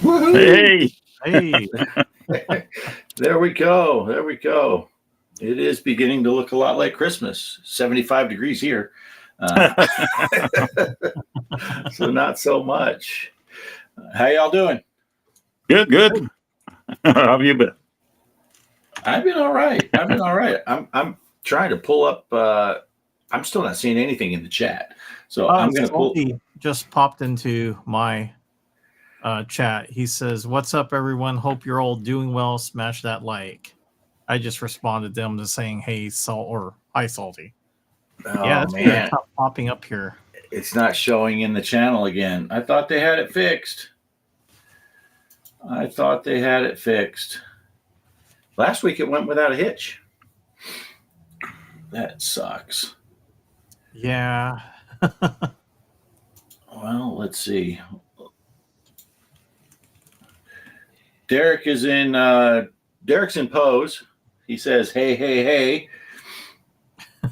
Hey. Hey. There we go. There we go. It is beginning to look a lot like Christmas. 75 degrees here. So not so much. How y'all doing? Good. How have you been? I've been all right. I'm trying to pull up. I'm still not seeing anything in the chat. So I'm going to pull. Salty just popped into my chat. He says, "What's up, everyone? Hope you're all doing well. Smash that like." I just responded to them to saying, "Hey, Salt," or "Hi, Salty." Oh, Yeah, that's weird. It's not popping up here. It's not showing in the channel again. I thought they had it fixed. Last week it went without a hitch. That sucks. Yeah. Well, let's see. Derek's in pose. He says, hey. Hey.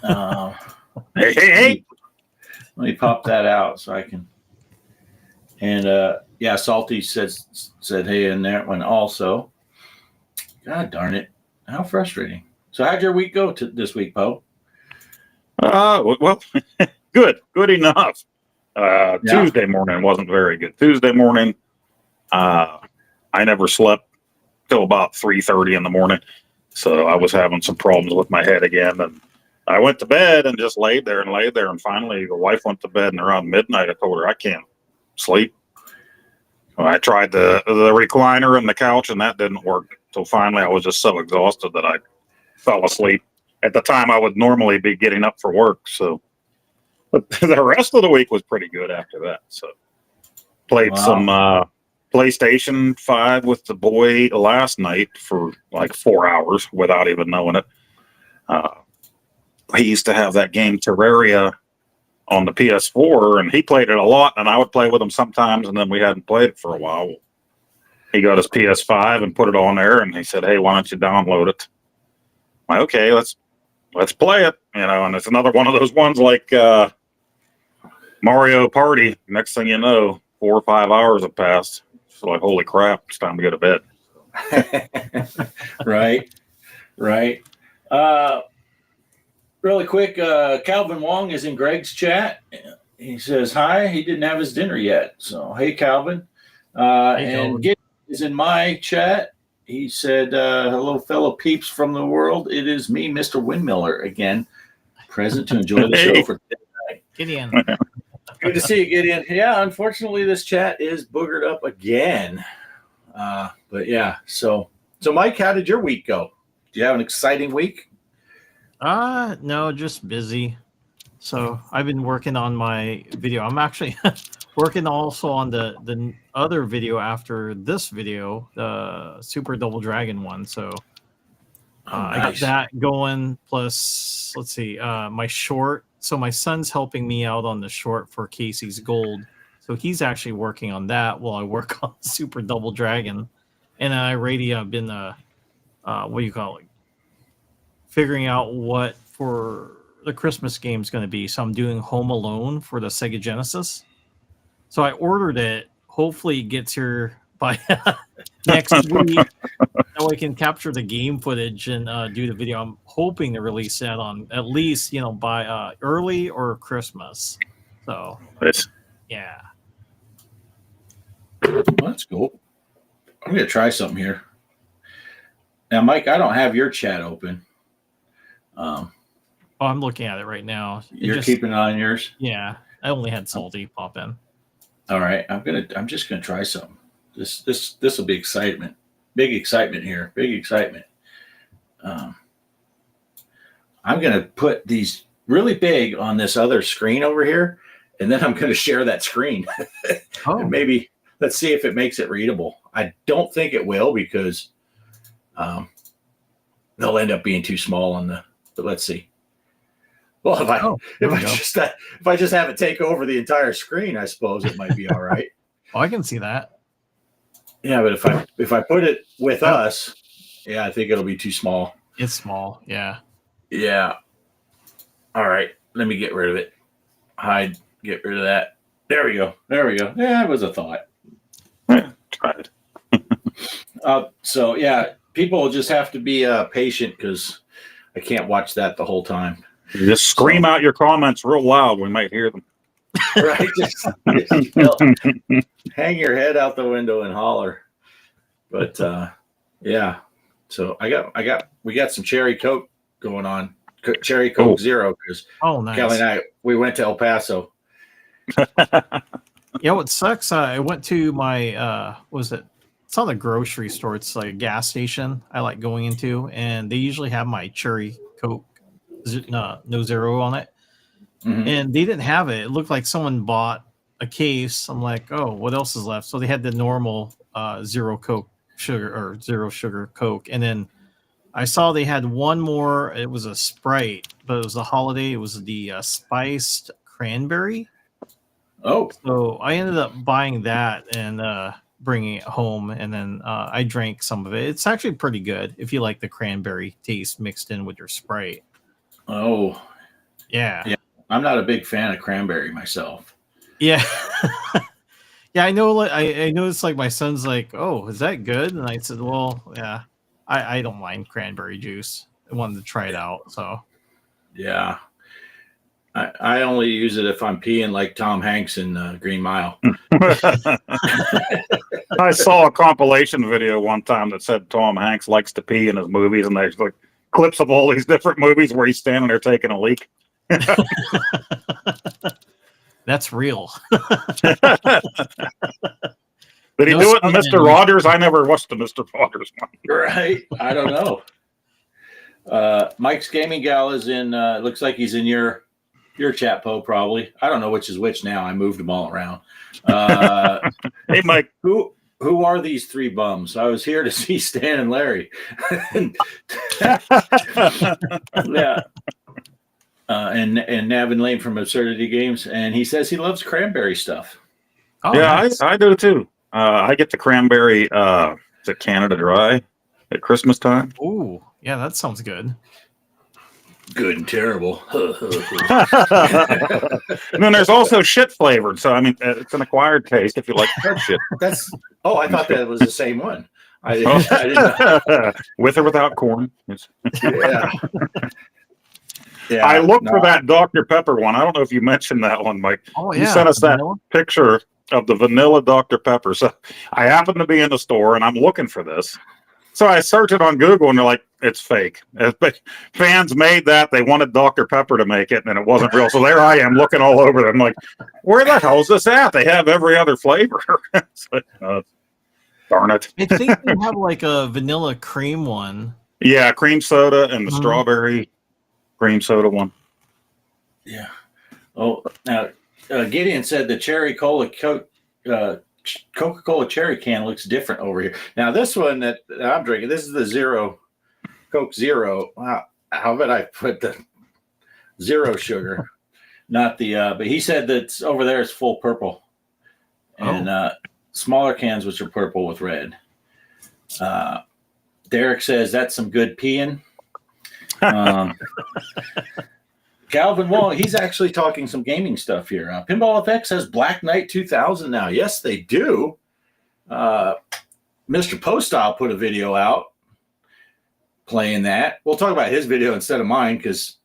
Let me pop that out so I can. And yeah, Salty said hey in that one also. God darn it. How frustrating. So how'd your week go this week, Poe? Well, good enough. Yeah. Tuesday morning wasn't very good. Tuesday morning, I never slept till about 3:30 in the morning. So I was having some problems with my head again. And I went to bed and just laid there. And finally, the wife went to bed, and around midnight, I told her I can't sleep. I tried the recliner and the couch, and that didn't work. So finally, I was just so exhausted that I fell asleep. At the time, I would normally be getting up for work. So, but the rest of the week was pretty good after that. So, played some PlayStation 5 with the boy last night for like 4 hours without even knowing it. He used to have that game Terraria on the PS4, and he played it a lot, and I would play with him sometimes, and then we hadn't played it for a while. He got his PS5 and put it on there, and he said, hey, why don't you download it? I'm like, okay, let's play it, and it's another one of those ones like Mario Party. Next thing you know, 4 or 5 hours have passed. It's like, holy crap, it's time to go to bed. Right. Really quick, Calvin Wong is in Greg's chat. He says hi. He didn't have his dinner yet. So, hey, Calvin. And Gideon is in my chat. He said, hello, fellow peeps from the world. It is me, Mr. Windmiller, again, present to enjoy the show for tonight. Gideon. Good to see you, Gideon. Yeah, unfortunately, this chat is boogered up again. But yeah, so Mike, how did your week go? Do you have an exciting week? No, just busy. So I've been working on my video. I'm actually working also on the other video after this video, the Super Double Dragon one. So I got that going. Plus, let's see, my short. So my son's helping me out on the short for Casey's Gold. So he's actually working on that while I work on Super Double Dragon. And I already been what do you call it? Figuring out what for the Christmas game is going to be. So I'm doing Home Alone for the Sega Genesis. So I ordered it. Hopefully it gets here by next week. So I can capture the game footage and do the video. I'm hoping to release that on at least, by early or Christmas. So, yeah. Well, that's cool. I'm going to try something here. Now, Mike, I don't have your chat open. I'm looking at it right now. You're keeping it on yours? Yeah. I only had Salty pop in. All right. I'm just gonna try something. This will be excitement. Big excitement here. Big excitement. I'm gonna put these really big on this other screen over here, and then I'm gonna share that screen. And maybe let's see if it makes it readable. I don't think it will because they'll end up being too small on the. But let's see. Well, if I just have it take over the entire screen, I suppose it might be all right. Oh, I can see that. Yeah, but if I put it with us, yeah, I think it'll be too small. It's small, yeah. Yeah. All right, let me get rid of it. Get rid of that. There we go. Yeah, it was a thought. Try it. So yeah, people just have to be patient because I can't watch that the whole time. You just scream out your comments real loud. We might hear them. Right? Just hang your head out the window and holler. But yeah, so we got some cherry Coke going on, cherry Coke Zero, because nice. Kelly and we went to El Paso. Yeah, what sucks? I went to my it's not a grocery store. It's like a gas station I like going into, and they usually have my cherry Coke, no zero on it. Mm-hmm. And they didn't have it. It looked like someone bought a case. I'm like, oh, what else is left? So they had the normal zero Coke sugar or zero sugar Coke, and then I saw they had one more. It was a Sprite, but it was a holiday. It was the spiced cranberry. Oh, so I ended up buying that and bringing it home, and then I drank some of it. It's actually pretty good if you like the cranberry taste mixed in with your Sprite. Oh, yeah. I'm not a big fan of cranberry myself. Yeah. Yeah, I know. I know it's like my son's like, "Oh, is that good?" And I said, "Well, yeah, I don't mind cranberry juice. I wanted to try it out." So, yeah, I only use it if I'm peeing like Tom Hanks in Green Mile. I saw a compilation video one time that said Tom Hanks likes to pee in his movies, and there's like clips of all these different movies where he's standing there taking a leak. That's real. Did he do it in Mr. Rogers? I never watched the Mr. Rogers one. Right? I don't know. Mike's Gaming Gal is in. Looks like he's in your chat, Poe. Probably. I don't know which is which now. I moved them all around. Hey, Mike. Who are these three bums? I was here to see Stan and Larry. Yeah. And Navin Lane from Absurdity Games, and he says he loves cranberry stuff. Oh, yeah, nice. I do too. I get the cranberry, the Canada Dry at Christmas time. Ooh, yeah, that sounds good. Good and terrible. And then there's also shit flavored. So I mean, it's an acquired taste if you like shit. I thought that was the same one. I didn't With or without corn. Yeah. Yeah, I looked for that Dr. Pepper one. I don't know if you mentioned that one, Mike. Oh, yeah. You sent us that picture of the vanilla Dr. Pepper. So I happened to be in the store and I'm looking for this. So I search it on Google and they're like, it's fake. Fans made that. They wanted Dr. Pepper to make it and it wasn't real. So there I am looking all over them. I'm like, where the hell is this at? They have every other flavor. Like, darn it. I think they have like a vanilla cream one. Yeah, cream soda and the strawberry cream soda one. Yeah. Oh, now Gideon said the cherry cola Coca-Cola cherry can looks different over here. Now this one that I'm drinking, this is the Zero Coke Zero. Wow, how about I put the zero sugar, not the. But he said that over there it's full purple, and smaller cans which are purple with red. Derek says that's some good peeing. Calvin Wong, he's actually talking some gaming stuff here. Pinball FX has Black Knight 2000 now. Yes, they do. Mr. Postile put a video out playing that. We'll talk about his video instead of mine because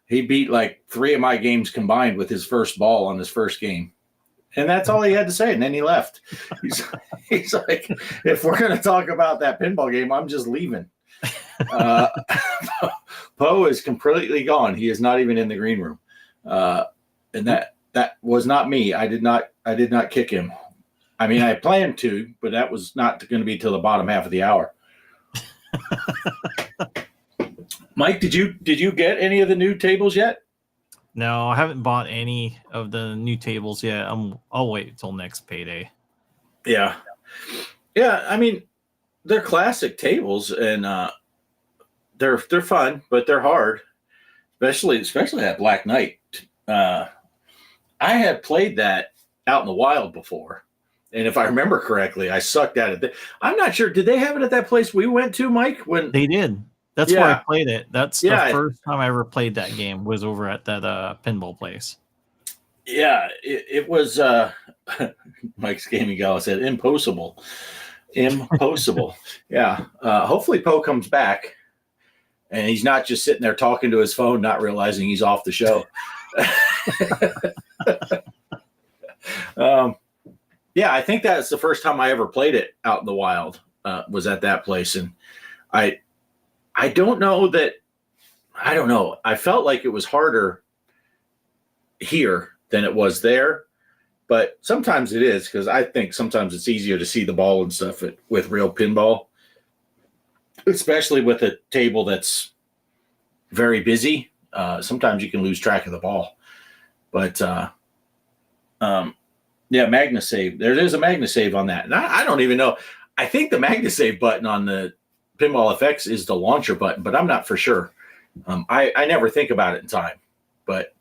he beat like 3 of my games combined with his first ball on his first game. And that's all he had to say. And then he left. He's like, if we're going to talk about that pinball game, I'm just leaving. Poe is completely gone. He is not even in the green room. And that was not me. I did not kick him. I mean, I planned to, but that was not going to be till the bottom half of the hour. Mike, did you get any of the new tables yet? No, I haven't bought any of the new tables yet. I'll wait until next payday. Yeah. I mean, they're classic tables, and they're fun, but they're hard. Especially that Black Knight. I had played that out in the wild before, and if I remember correctly, I sucked at it. I'm not sure. Did they have it at that place we went to, Mike? When they did. That's where I played it. That's the first time I ever played that game was over at that pinball place. Yeah, it was Mike's Gaming Gala said impossible. Impossible. Yeah. Hopefully Poe comes back and he's not just sitting there talking to his phone, not realizing he's off the show. Yeah, I think that's the first time I ever played it out in the wild, was at that place. And I don't know that, I don't know. I felt like it was harder here than it was there. But sometimes it is, because I think sometimes it's easier to see the ball and stuff with real pinball, especially with a table that's very busy. Sometimes you can lose track of the ball. But yeah, MagnaSave. There is a MagnaSave on that. And I don't even know. I think the MagnaSave button on the Pinball FX is the launcher button, but I'm not for sure. I never think about it in time. But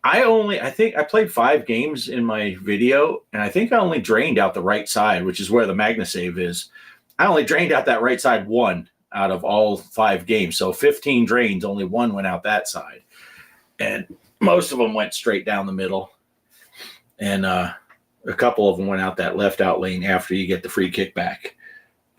I think I played 5 games in my video, and I think I only drained out the right side, which is where the MagnaSave is. I only drained out that right side 1 out of all 5 games. So 15 drains, only 1 went out that side. And most of them went straight down the middle. And a couple of them went out that left out lane after you get the free kickback.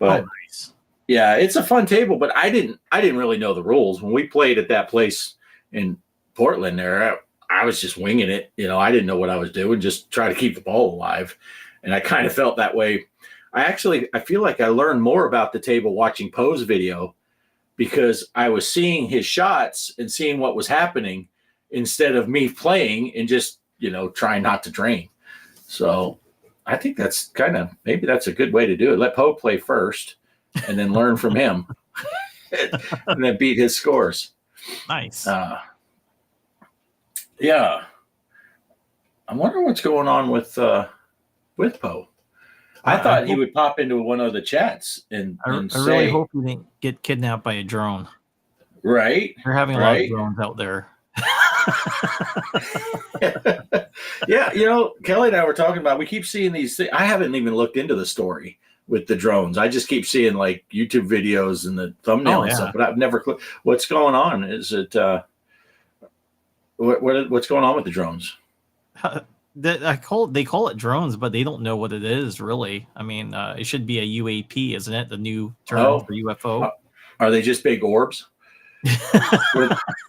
But nice. Yeah, it's a fun table, but I didn't really know the rules. When we played at that place in Portland there, I was just winging it. I didn't know what I was doing, just try to keep the ball alive. And I kind of felt that way. I feel like I learned more about the table watching Poe's video, because I was seeing his shots and seeing what was happening instead of me playing and just, trying not to drain. So I think that's maybe that's a good way to do it. Let Poe play first and then learn from him and then beat his scores. Nice. Yeah. I wonder what's going on with Poe. I thought he would pop into one of the chats and I say, really hope he didn't get kidnapped by a drone. Right. They're having a lot of drones out there. Yeah, Kelly and I were talking about, we keep seeing these things. I haven't even looked into the story with the drones. I just keep seeing like YouTube videos and the thumbnail and stuff, but I've never what's going on. Is it what's going on with the drones? They call it drones, but they don't know what it is really. I mean, it should be a UAP, isn't it? The new term for UFO. Are they just big orbs?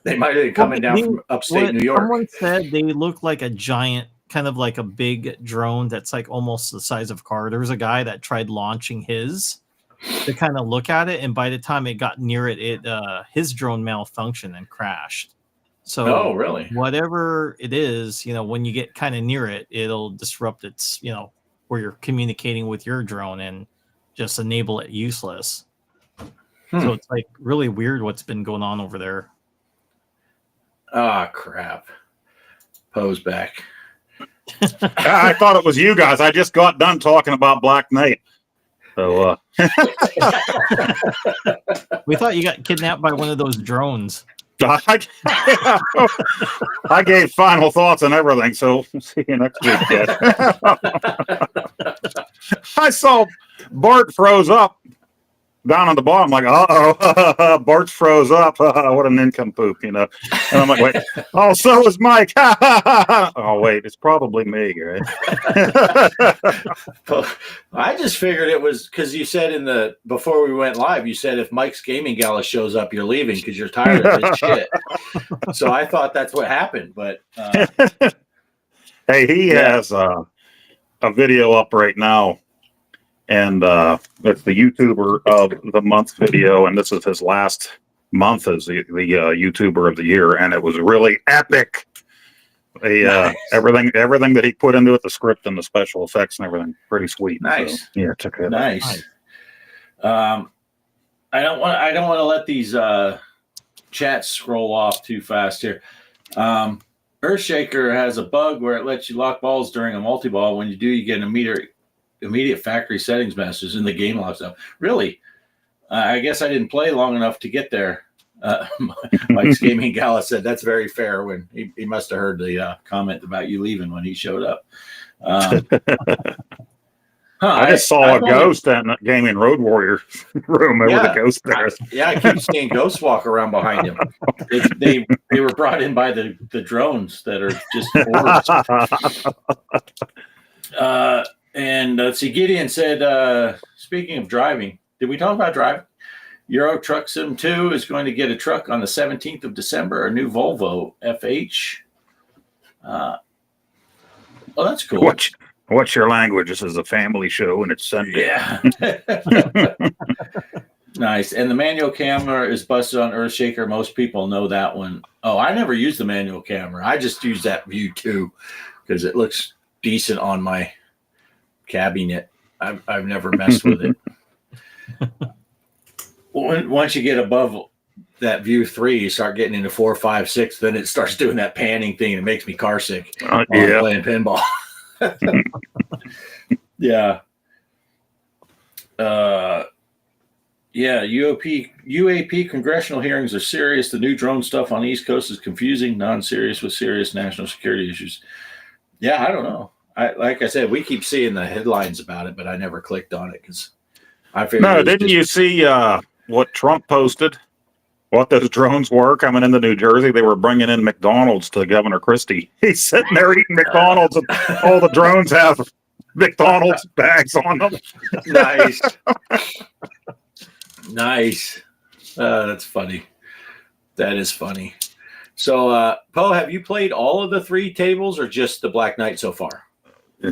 They might have been coming down from upstate New York. Someone said they look like a giant, kind of like a big drone that's like almost the size of a car. There was a guy that tried launching his to kind of look at it, and by the time it got near it, his drone malfunctioned and crashed. So, really? Whatever it is, when you get kind of near it, it'll disrupt its, where you're communicating with your drone and just enable it useless. So it's like really weird what's been going on over there. Crap. Poe's back. I thought it was you guys. I just got done talking about Black Knight. So we thought you got kidnapped by one of those drones. I gave final thoughts on everything, so we'll see you next week, kid. I saw Bart froze up down on the bottom, like, Bart's froze up. What an nincompoop, And I'm like, wait, so is Mike. Oh, wait, it's probably me, right? I just figured it was because you said before we went live, you said if Mike's Gaming Gala shows up, you're leaving because you're tired of his shit. So I thought that's what happened, but hey, he has a video up right now. And it's the YouTuber of the month video, and this is his last month as the YouTuber of the year, and it was really epic. Nice. Everything that he put into it, the script and the special effects and everything, pretty sweet. Nice. So, yeah, check it out. Nice. I don't want to let these chats scroll off too fast here. Earthshaker has a bug where it lets you lock balls during a multi-ball. When you do, you get an immediate factory settings messages in the game locks up. Really? I guess I didn't play long enough to get there. Mike's Gaming Gala said that's very fair. When he must have heard the comment about you leaving when he showed up. I just saw a ghost in the Gaming Road Warrior room over the ghost there. I keep seeing ghosts walk around behind him. They were brought in by the drones that are just orbs. And let's see, Gideon said, speaking of driving, did we talk about driving? Euro Truck Sim 2 is going to get a truck on the 17th of December, a new Volvo FH. Oh, that's cool. What's your language? This is a family show and it's Sunday. Yeah. Nice. And the manual camera is busted on Earthshaker. Most people know that one. Oh, I never used the manual camera. I just use that View 2 because it looks decent on my cabinet. I've never messed with it. Once you get above that View 3, you start getting into 4, 5, 6, then it starts doing that panning thing. It makes me car sick while I'm playing pinball. Yeah. Yeah, UAP congressional hearings are serious. The new drone stuff on the East Coast is confusing, non-serious with serious national security issues. Yeah, I don't know. Like I said, we keep seeing the headlines about it, but I never clicked on it because I figured. No, didn't you see what Trump posted? What those drones were coming into New Jersey? They were bringing in McDonald's to Governor Christie. He's sitting there eating McDonald's, and all the drones have McDonald's bags on them. Nice. Nice. That's funny. That is funny. So, Poe, have you played all of the 3 tables or just the Black Knight so far?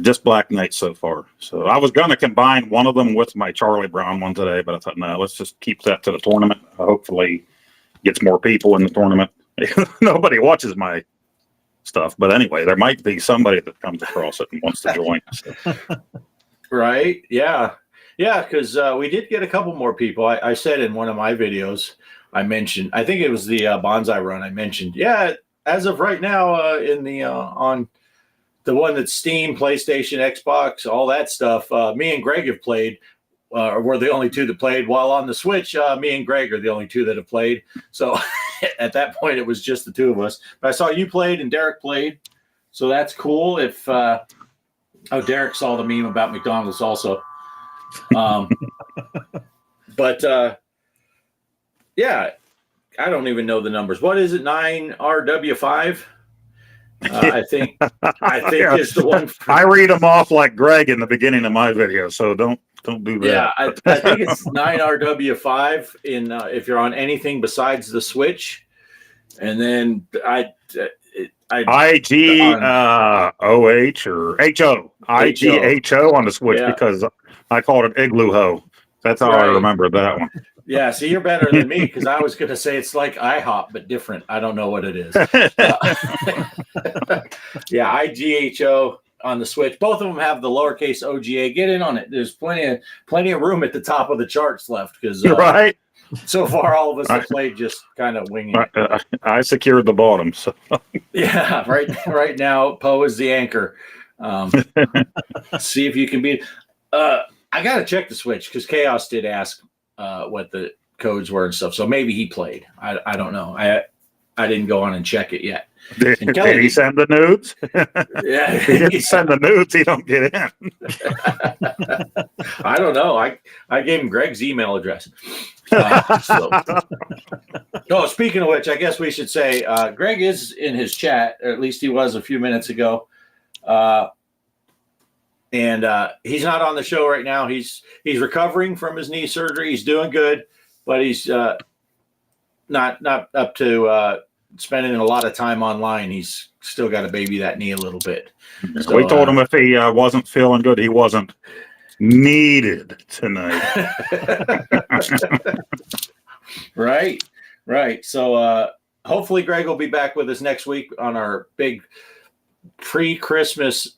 Just Black Knight so far. So I was going to combine one of them with my Charlie Brown one today, but I thought, no, let's just keep that to the tournament. Hopefully gets more people in the tournament. Nobody watches my stuff. But anyway, there might be somebody that comes across it and wants to join. So. Right. Yeah. Yeah, because we did get a couple more people. I said in one of my videos, I mentioned, I think it was the Bonsai Run. I mentioned, yeah, as of right now, in the on the one that's Steam, PlayStation, Xbox, all that stuff. Me and Greg have played. We're the only 2 that played. While on the Switch, me and Greg are the only 2 that have played. So at that point, it was just the 2 of us. But I saw you played and Derek played, so that's cool. If Derek saw the meme about McDonald's also. But yeah, I don't even know the numbers. What is it? 9RW5? I think Yeah. is the one. I read them off like Greg in the beginning of my video, so don't do that. Yeah, I think it's 9RW5 in if you're on anything besides the Switch, and then IGOH or HO. IGHO on the Switch because I called it Igloo Ho. That's how I remember that one. Yeah, see, you're better than me because I was going to say it's like IHOP, but different. I don't know what it is. Yeah, IGHO on the Switch. Both of them have the lowercase OGA. Get in on it. There's plenty of room at the top of the charts left because right. So far, all of us have played just kind of winging it. I secured the bottom. So yeah, right now, Poe is the anchor. See if you can beat. I got to check the Switch because Chaos did ask what the codes were and stuff. So maybe he played. I don't know. I didn't go on and check it yet. Did he send the nudes? Yeah, he didn't send the nudes. He don't get in. I don't know. I gave him Greg's email address. Speaking of which, I guess we should say Greg is in his chat, or at least he was a few minutes ago. And he's not on the show right now. He's recovering from his knee surgery. He's doing good, but he's not up to spending a lot of time online. He's still got to baby that knee a little bit. So, we told him if he wasn't feeling good, he wasn't needed tonight. Right. So hopefully Greg will be back with us next week on our big pre-Christmas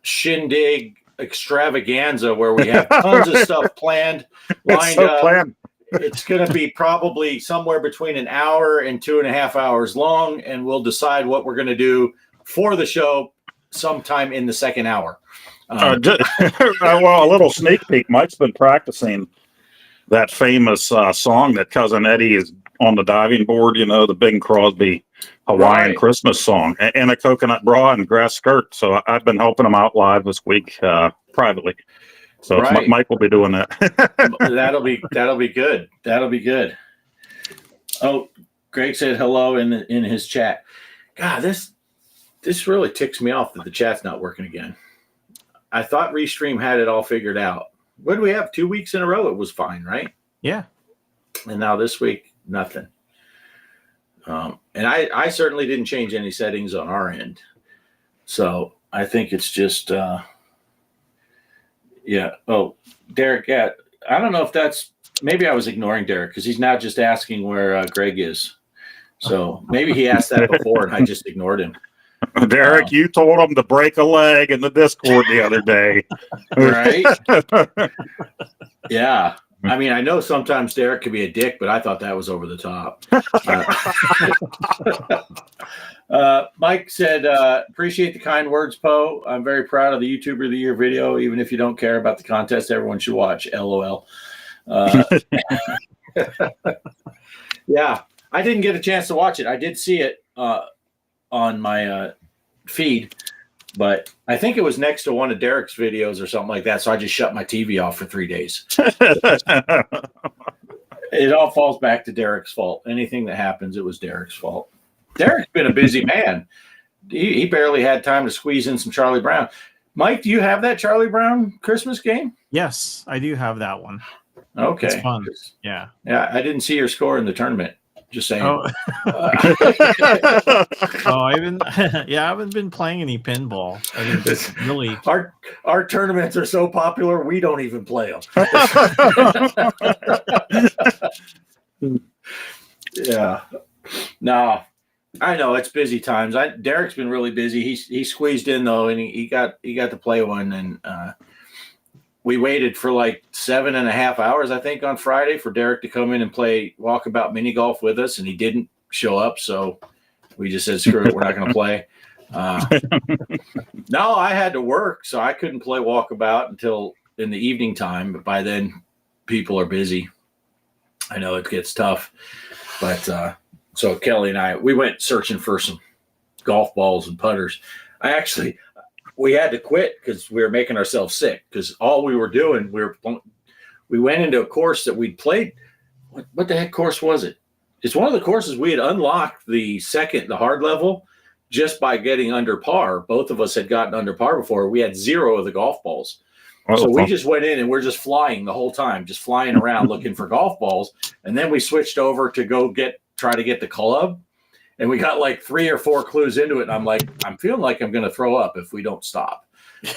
shindig extravaganza where we have tons of stuff planned, lined up. Planned. It's going to be probably somewhere between an hour and 2.5 hours long, and we'll decide what we're going to do for the show sometime in the second hour. Well, a little sneak peek. Mike's been practicing that famous song that Cousin Eddie is on the diving board, the Bing Crosby Hawaiian Christmas song, in a coconut bra and grass skirt. So I've been helping him out live this week privately. So Mike will be doing that. That'll be good. That'll be good. Oh, Greg said hello in his chat. God, this really ticks me off that the chat's not working again. I thought Restream had it all figured out. What do we have? 2 weeks in a row, it was fine, right? Yeah. And now this week, nothing. And I certainly didn't change any settings on our end. So I think it's just, yeah. Oh, Derek, yeah. I don't know if that's, maybe I was ignoring Derek because he's now just asking where Greg is. So maybe he asked that before and I just ignored him. Derek, you told him to break a leg in the Discord the other day. Right? Yeah. I mean, I know sometimes Derek can be a dick, but I thought that was over the top. Mike said, appreciate the kind words, Poe. I'm very proud of the YouTuber of the Year video. Even if you don't care about the contest, everyone should watch. LOL. Yeah, I didn't get a chance to watch it. I did see it on my feed, but I think it was next to one of Derek's videos or something like that. So I just shut my TV off for 3 days. It all falls back to Derek's fault. Anything that happens, it was Derek's fault. Derek's been a busy man. He barely had time to squeeze in some Charlie Brown. Mike, do you have that Charlie Brown Christmas game? Yes, I do have that one. Okay. It's fun. Yeah. Yeah, I didn't see your score in the tournament. Just saying. Oh, I haven't been playing any pinball. I mean, it's really our tournaments are so popular we don't even play them. Yeah. No, I know it's busy times. Derek's been really busy. He squeezed in though, and he got to play one, and we waited for like 7.5 hours, I think, on Friday for Derek to come in and play walkabout mini golf with us, and he didn't show up. So we just said, screw it, we're not going to play. No, I had to work, so I couldn't play walkabout until in the evening time. But by then, people are busy. I know it gets tough. But so Kelly and I, we went searching for some golf balls and putters. We had to quit because we were making ourselves sick because all we were doing, we went into a course that we'd played. What the heck course was it? It's one of the courses we had unlocked the hard level, just by getting under par. Both of us had gotten under par before. We had 0 of the golf balls. So we just went in and we're just flying the whole time, just flying around looking for golf balls. And then we switched over to go try to get the club. And we got like 3 or 4 clues into it. And I'm like, I'm feeling like I'm going to throw up if we don't stop.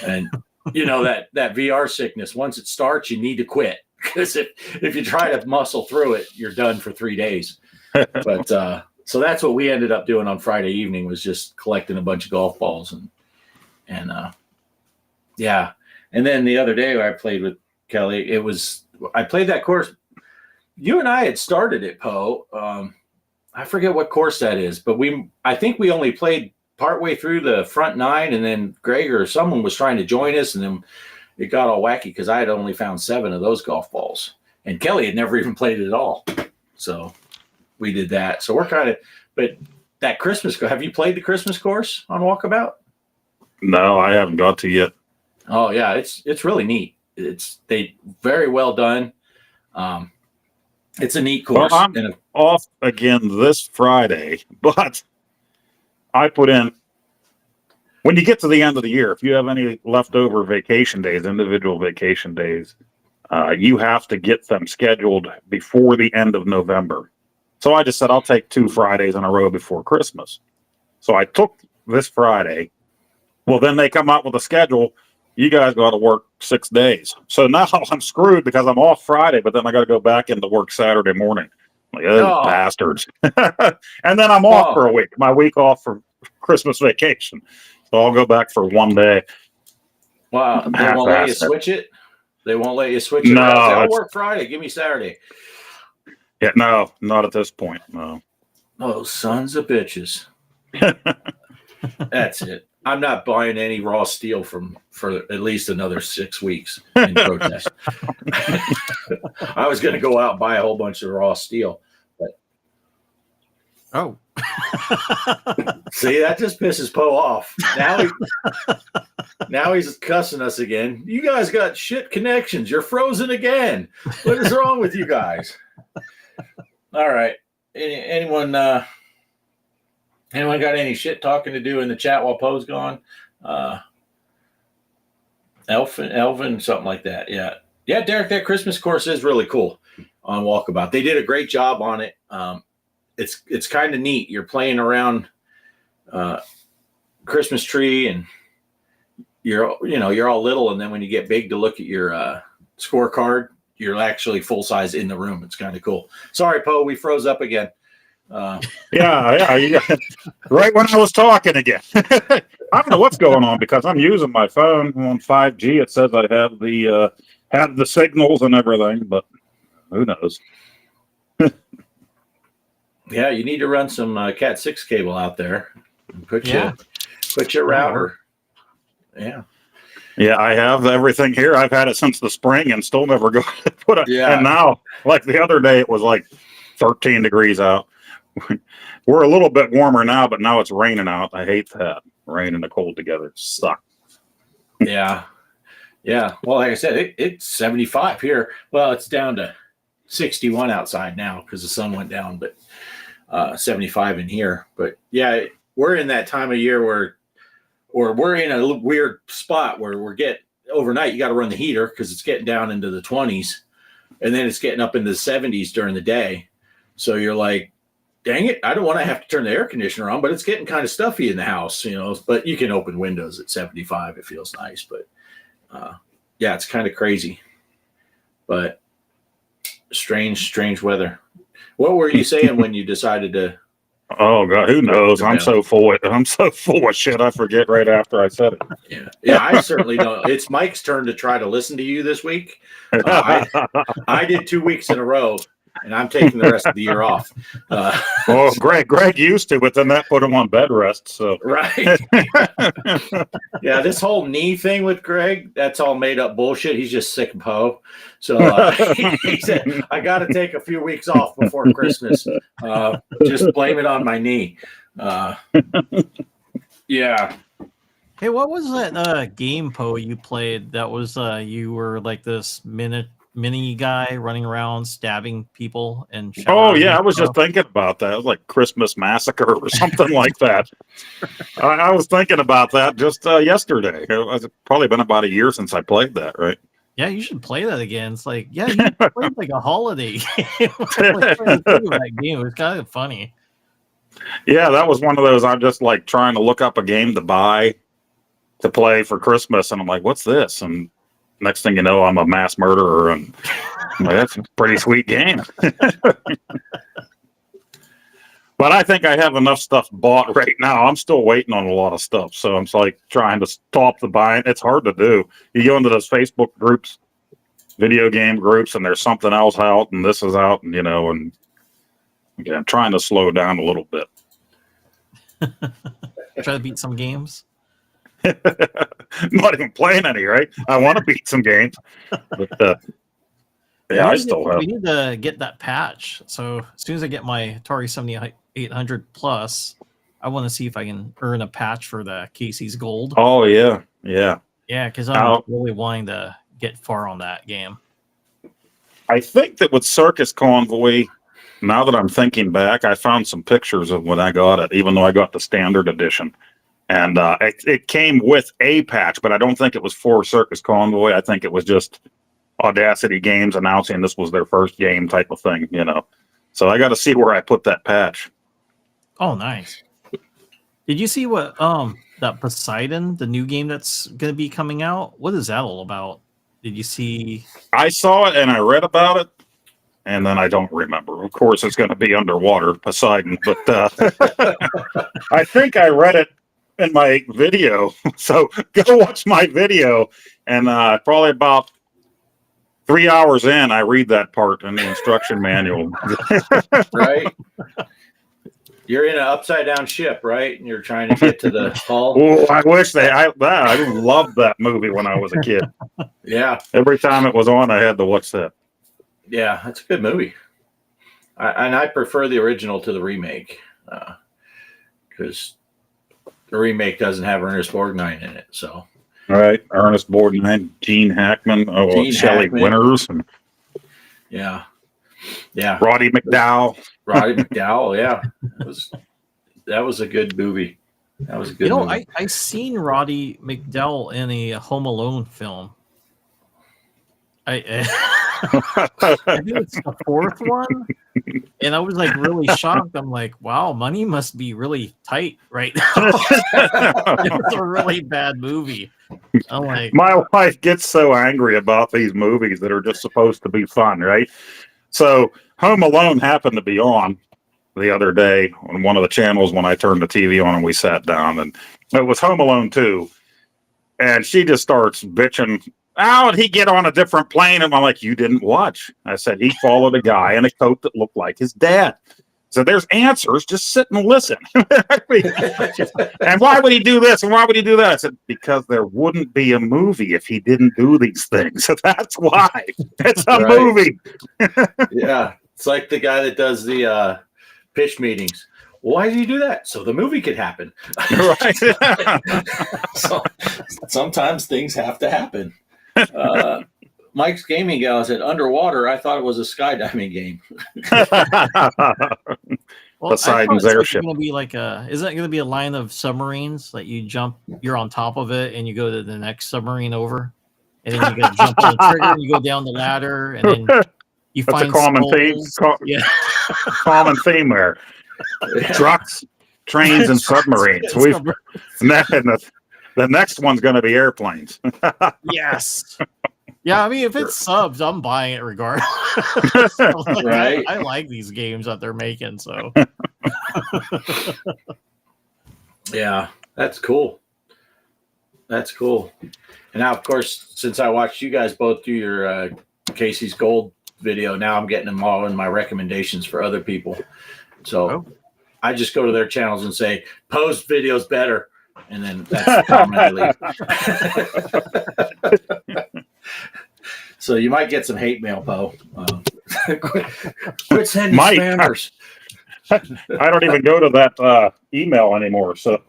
And you know, that VR sickness, once it starts, you need to quit. Because if you try to muscle through it, you're done for 3 days. But so that's what we ended up doing on Friday evening, was just collecting a bunch of golf balls. And yeah. And then the other day I played with Kelly, I played that course. You and I had started it, Poe. I forget what course that is, but I think we only played partway through the front 9, and then Greg or someone was trying to join us, and then it got all wacky because I had only found 7 of those golf balls, and Kelly had never even played it at all. So we did that. So we're but that Christmas, have you played the Christmas course on Walkabout? No, I haven't got to yet. Oh yeah, it's really neat. They very well done. It's a neat course. Well, I'm off again this Friday, but I put in, when you get to the end of the year, if you have any leftover vacation days, individual vacation days, you have to get them scheduled before the end of November. So I just said, I'll take 2 Fridays in a row before Christmas. So I took this Friday. Well, then they come out with a schedule. You guys got to work 6 days. So now I'm screwed because I'm off Friday, but then I got to go back into work Saturday morning. Like, bastards. And then I'm off for a week, my week off for Christmas vacation. So I'll go back for 1 day. Wow. They won't let you switch it? They won't let you switch it? No. I'll work Friday. Give me Saturday. Yeah, no, not at this point. No. Oh, sons of bitches. That's it. I'm not buying any raw steel for at least another 6 weeks in protest. I was going to go out and buy a whole bunch of raw steel. But see, that just pisses Poe off. Now he's cussing us again. You guys got shit connections. You're frozen again. What is wrong with you guys? All right. Anyone got any shit talking to do in the chat while Poe's gone? Elvin, something like that. Yeah. Yeah, Derek, that Christmas course is really cool on Walkabout. They did a great job on it. It's kind of neat. You're playing around Christmas tree and you're all little, and then when you get big to look at your scorecard, you're actually full size in the room. It's kind of cool. Sorry, Poe, we froze up again. Yeah. Right when I was talking again. I don't know what's going on because I'm using my phone on 5G. It says I have the signals and everything, but who knows? Yeah, you need to run some Cat 6 cable out there and put your router. Yeah. Yeah, I have everything here. I've had it since the spring and still never go put it. Yeah. And now, like the other day, it was like 13 degrees out. We're a little bit warmer now, but now it's raining out. I hate that. Rain and the cold together suck. Yeah. Yeah. Well, like I said, it's 75 here. Well, it's down to 61 outside now because the sun went down, but 75 in here. But yeah, we're in that time of year where we're in a weird spot where overnight, you got to run the heater because it's getting down into the 20s, and then it's getting up into the 70s during the day. So you're like, dang it, I don't want to have to turn the air conditioner on, but it's getting kind of stuffy in the house, but you can open windows at 75. It feels nice, but yeah, it's kind of crazy, but strange weather. What were you saying when you decided to? Oh God, who knows? I'm so full of shit. I forget right after I said it. Yeah. I certainly don't. It's Mike's turn to try to listen to you this week. I did 2 weeks in a row, and I'm taking the rest of the year off. Well, Greg used to, but then that put him on bed rest. So right. Yeah, this whole knee thing with Greg, that's all made up bullshit. He's just sick of Poe. So he said, I got to take a few weeks off before Christmas. Just blame it on my knee. Yeah. Hey, what was that game, Poe, you played that was you were like this mini guy running around stabbing people and oh yeah, I was just thinking about that. It was like Christmas Massacre or something like that. I was thinking about that just yesterday. It's probably been about a year since I played that, right? Yeah, you should play that again. It's like, yeah, you played like a holiday game. That game. It was kind of funny. Yeah, that was one of those. I'm just like trying to look up a game to buy to play for Christmas, and I'm like, what's this? And next thing you know, I'm a mass murderer, and I'm like, that's a pretty sweet game. But I think I have enough stuff bought right now. I'm still waiting on a lot of stuff, so I'm like trying to stop the buying. It's hard to do. You go into those Facebook groups, video game groups, and there's something else out, and this is out, and and again, I'm trying to slow down a little bit. Try to beat some games. I'm not even playing any, right? I want to beat some games, but yeah, I still have. We need to get that patch. So as soon as I get my Atari 7800 Plus, I want to see if I can earn a patch for the Casey's Gold. Oh yeah. Yeah, because I'm really wanting to get far on that game. I think that with Circus Convoy, now that I'm thinking back, I found some pictures of when I got it, even though I got the standard edition. And it came with a patch, but I don't think it was for Circus Convoy. I think it was just Audacity Games announcing this was their first game type of thing, So I got to see where I put that patch. Oh, nice. Did you see what that Poseidon, the new game that's going to be coming out? What is that all about? Did you see? I saw it and I read about it, and then I don't remember. Of course, it's going to be underwater, Poseidon, but I think I read it in my video. So go watch my video, and probably about 3 hours in, I read that part in the instruction manual. Right. You're in an upside down ship, right? And you're trying to get to the hull. Oh, I wish I loved that movie when I was a kid. Yeah. Every time it was on, I had to watch that. Yeah, that's a good movie. I prefer the original to the remake because the remake doesn't have Ernest Borgnine in it. So, all right, Ernest Borgnine, Gene Hackman, Shelley Winters, and yeah, Roddy McDowall. Yeah, that was a good movie. That was a good movie. I seen Roddy McDowell in a Home Alone film. I think it's the fourth one, and I was like really shocked. I'm like, wow, money must be really tight right now. It's a really bad movie. I'm like, my wife gets so angry about these movies that are just supposed to be fun, right? So Home Alone happened to be on the other day on one of the channels when I turned the TV on and we sat down, and it was Home Alone 2. And she just starts bitching. How did he get on a different plane? And I'm like, you didn't watch. I said, he followed a guy in a coat that looked like his dad. So there's answers. Just sit and listen. And why would he do this? And why would he do that? I said, because there wouldn't be a movie if he didn't do these things. So that's why. It's a movie. Yeah. It's like the guy that does the pitch meetings. Why did you do that? So the movie could happen. Right. So sometimes things have to happen. Mike's Gaming Gal said, underwater, I thought it was a skydiving game. Poseidon's airship. Gonna be like isn't it going to be a line of submarines that you jump, you're on top of it, and you go to the next submarine over, and then you got to jump on the trigger, and you go down the ladder, and then you That's find a common theme. Yeah, Common theme there. Trucks, trains, and submarines. The next one's going to be airplanes. Yes. Yeah, I mean, if it's subs, I'm buying it regardless. Right. I like these games that they're making, so. Yeah, that's cool. That's cool. And now, of course, since I watched you guys both do your Casey's Gold video, now I'm getting them all in my recommendations for other people. So I just go to their channels and say, post videos better. And then that's the comment I leave. So you might get some hate mail, Poe. Quit sending spammers. I don't even go to that email anymore. So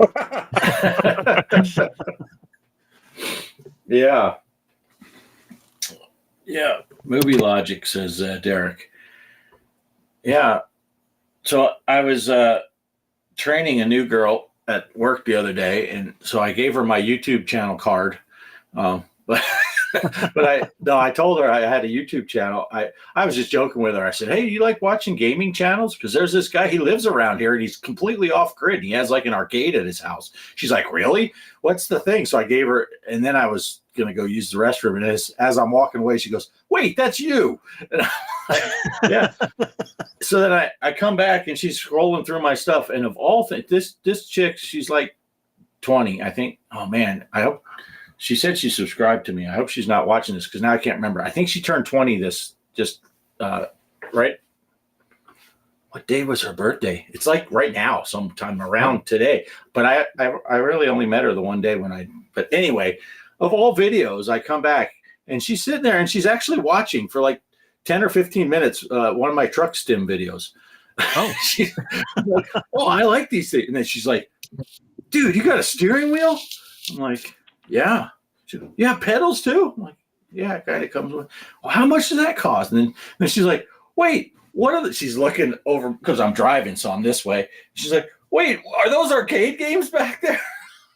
yeah. Movie logic, says Derek. Yeah. So I was training a new girl at work the other day, and so I gave her my YouTube channel card. But I told her I had a YouTube channel. I was just joking with her. I said, hey, you like watching gaming channels? Because there's this guy, he lives around here and he's completely off grid. He has like an arcade at his house. She's like, really? What's the thing? So I gave her, and then I was going to go use the restroom. And as I'm walking away, she goes, wait, that's you. And I'm like, yeah. So then I come back and she's scrolling through my stuff. And of all things, this chick, she's like 20, I think. Oh man, I hope. She said she subscribed to me. I hope she's not watching this because now I can't remember. I think she turned 20 right. What day was her birthday? It's like right now, sometime around today. But I really only met her the one day but anyway, of all videos, I come back and she's sitting there and she's actually watching for like 10 or 15 minutes, one of my truck stim videos. Oh, she's like, oh, I like these things. And then she's like, dude, you got a steering wheel? I'm like, yeah. Yeah, pedals too. I'm like, yeah, it kind of comes with. Well, how much does that cost? And then she's like, wait, what are she's looking over because I'm driving, so I'm this way. She's like, wait, are those arcade games back there?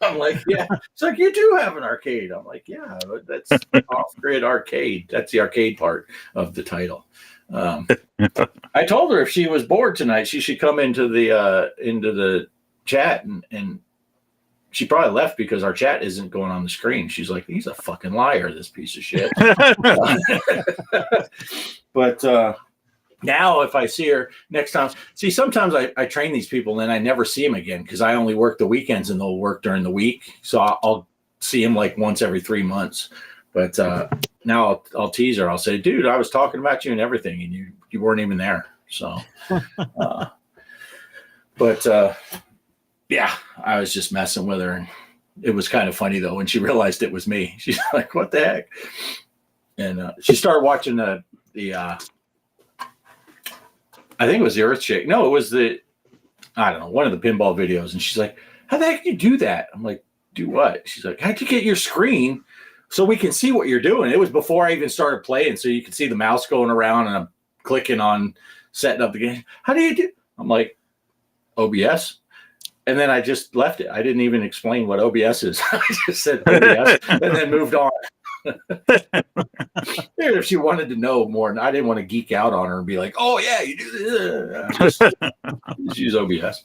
I'm like, yeah. It's like, you do have an arcade. I'm like, yeah, that's off-grid arcade. That's the arcade part of the title. I told her if she was bored tonight, she should come into the chat and she probably left because our chat isn't going on the screen. She's like, he's a fucking liar, this piece of shit. But now if I see her next time, sometimes I train these people and then I never see them again because I only work the weekends and they'll work during the week. So I'll see them like once every 3 months. But now I'll tease her. I'll say, dude, I was talking about you and everything and you weren't even there. So, yeah, I was just messing with her. And it was kind of funny, though, when she realized it was me. She's like, what the heck? And she started watching the I think it was the Earth Shake. No, it was I don't know, one of the pinball videos. And she's like, how the heck do you do that? I'm like, do what? She's like, how'd you get your screen so we can see what you're doing? It was before I even started playing, so you could see the mouse going around and I'm clicking on setting up the game. How do you do? I'm like, OBS. and then I just left it. I didn't even explain what OBS is. I just said OBS and then moved on. If she wanted to know more, and I didn't want to geek out on her and be like, "Oh yeah, you do this." Just use OBS.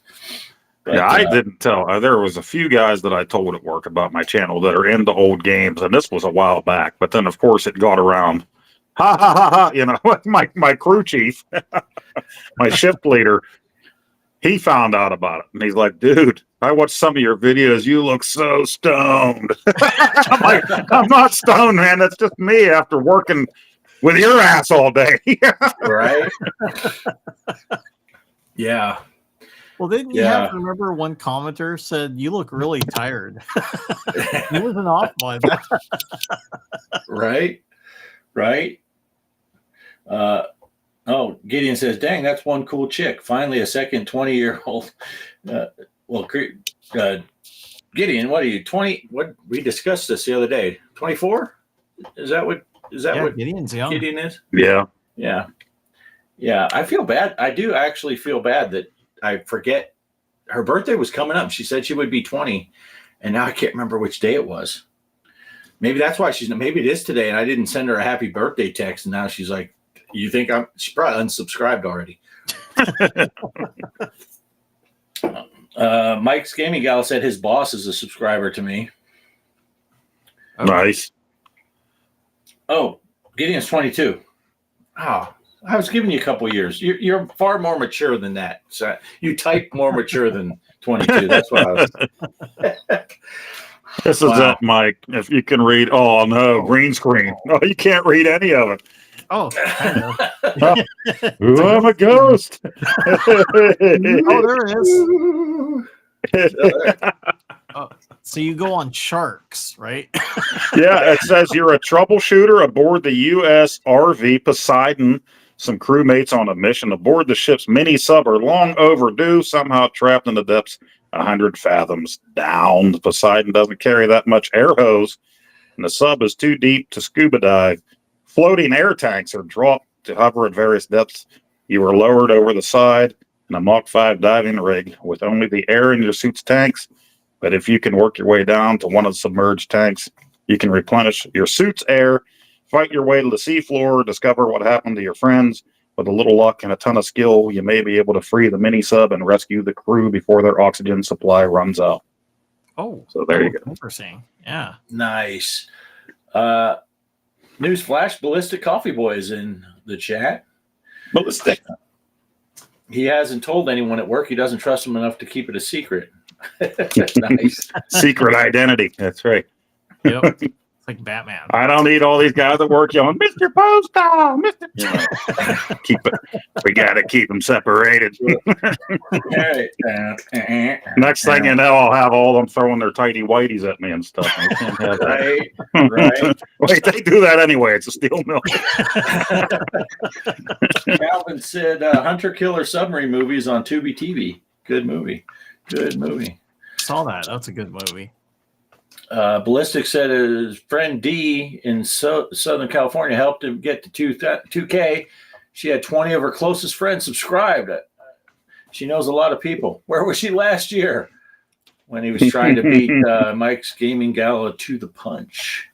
But, yeah, I didn't tell. There was a few guys that I told at work about my channel that are into old games, and this was a while back. But then, of course, it got around. Ha ha ha ha! You know, my crew chief, my shift leader, he found out about it, and he's like, "Dude, I watched some of your videos. You look so stoned." I'm like, "I'm not stoned, man. That's just me after working with your ass all day." Right? Yeah. Well, didn't you have to remember one commenter said you look really tired? He wasn't off by that. Right. Gideon says, "Dang, that's one cool chick. Finally, a second 20-year-old." Gideon, what are you, 20? What, we discussed this the other day. 24? Is that what Gideon's young. Gideon is? Yeah. I feel bad. I do actually feel bad that I forget her birthday was coming up. She said she would be 20, and now I can't remember which day it was. Maybe that's why maybe it is today, and I didn't send her a happy birthday text, and now she's like, "You think she's probably unsubscribed already." Mike's Gaming Gal said his boss is a subscriber to me. Nice. Oh, Gideon's 22. Oh, I was giving you a couple years. You're far more mature than that. So you type more mature than 22. That's what I was. This is it, Mike. If you can read, oh no, green screen. No, you can't read any of it. Oh, kind of. Ooh, I'm a ghost. Oh, there it is. So you go on Sharks, right? Yeah, it says you're a troubleshooter aboard the U.S. RV Poseidon. Some crewmates on a mission aboard the ship's mini sub are long overdue, somehow trapped in the depths 100 fathoms down. The Poseidon doesn't carry that much air hose, and the sub is too deep to scuba dive. Floating air tanks are dropped to hover at various depths. You are lowered over the side in a Mach 5 diving rig with only the air in your suit's tanks. But if you can work your way down to one of the submerged tanks, you can replenish your suit's air, fight your way to the seafloor, discover what happened to your friends. With a little luck and a ton of skill, you may be able to free the mini sub and rescue the crew before their oxygen supply runs out. Oh, so there you go. Interesting. Yeah. Nice. Newsflash: Ballistic Coffee Boy is in the chat. Ballistic. He hasn't told anyone at work. He doesn't trust them enough to keep it a secret. Nice. Secret identity. That's right. Yep. It's like Batman. I don't need all these guys at work yelling, "Mr. Postal, Mr." Keep it. We got to keep them separated. Next thing you know, I'll have all of them throwing their tighty whities at me and stuff. I can't have that. Right. Wait, they do that anyway. It's a steel mill. Calvin said Hunter Killer Submarine movies on Tubi TV. Good movie. Saw that. That's a good movie. Ballistic said his friend D in Southern California helped him get to 2K. She had 20 of her closest friends subscribed. She knows a lot of people. Where was she last year when he was trying to beat Mike's Gaming Gala to the punch?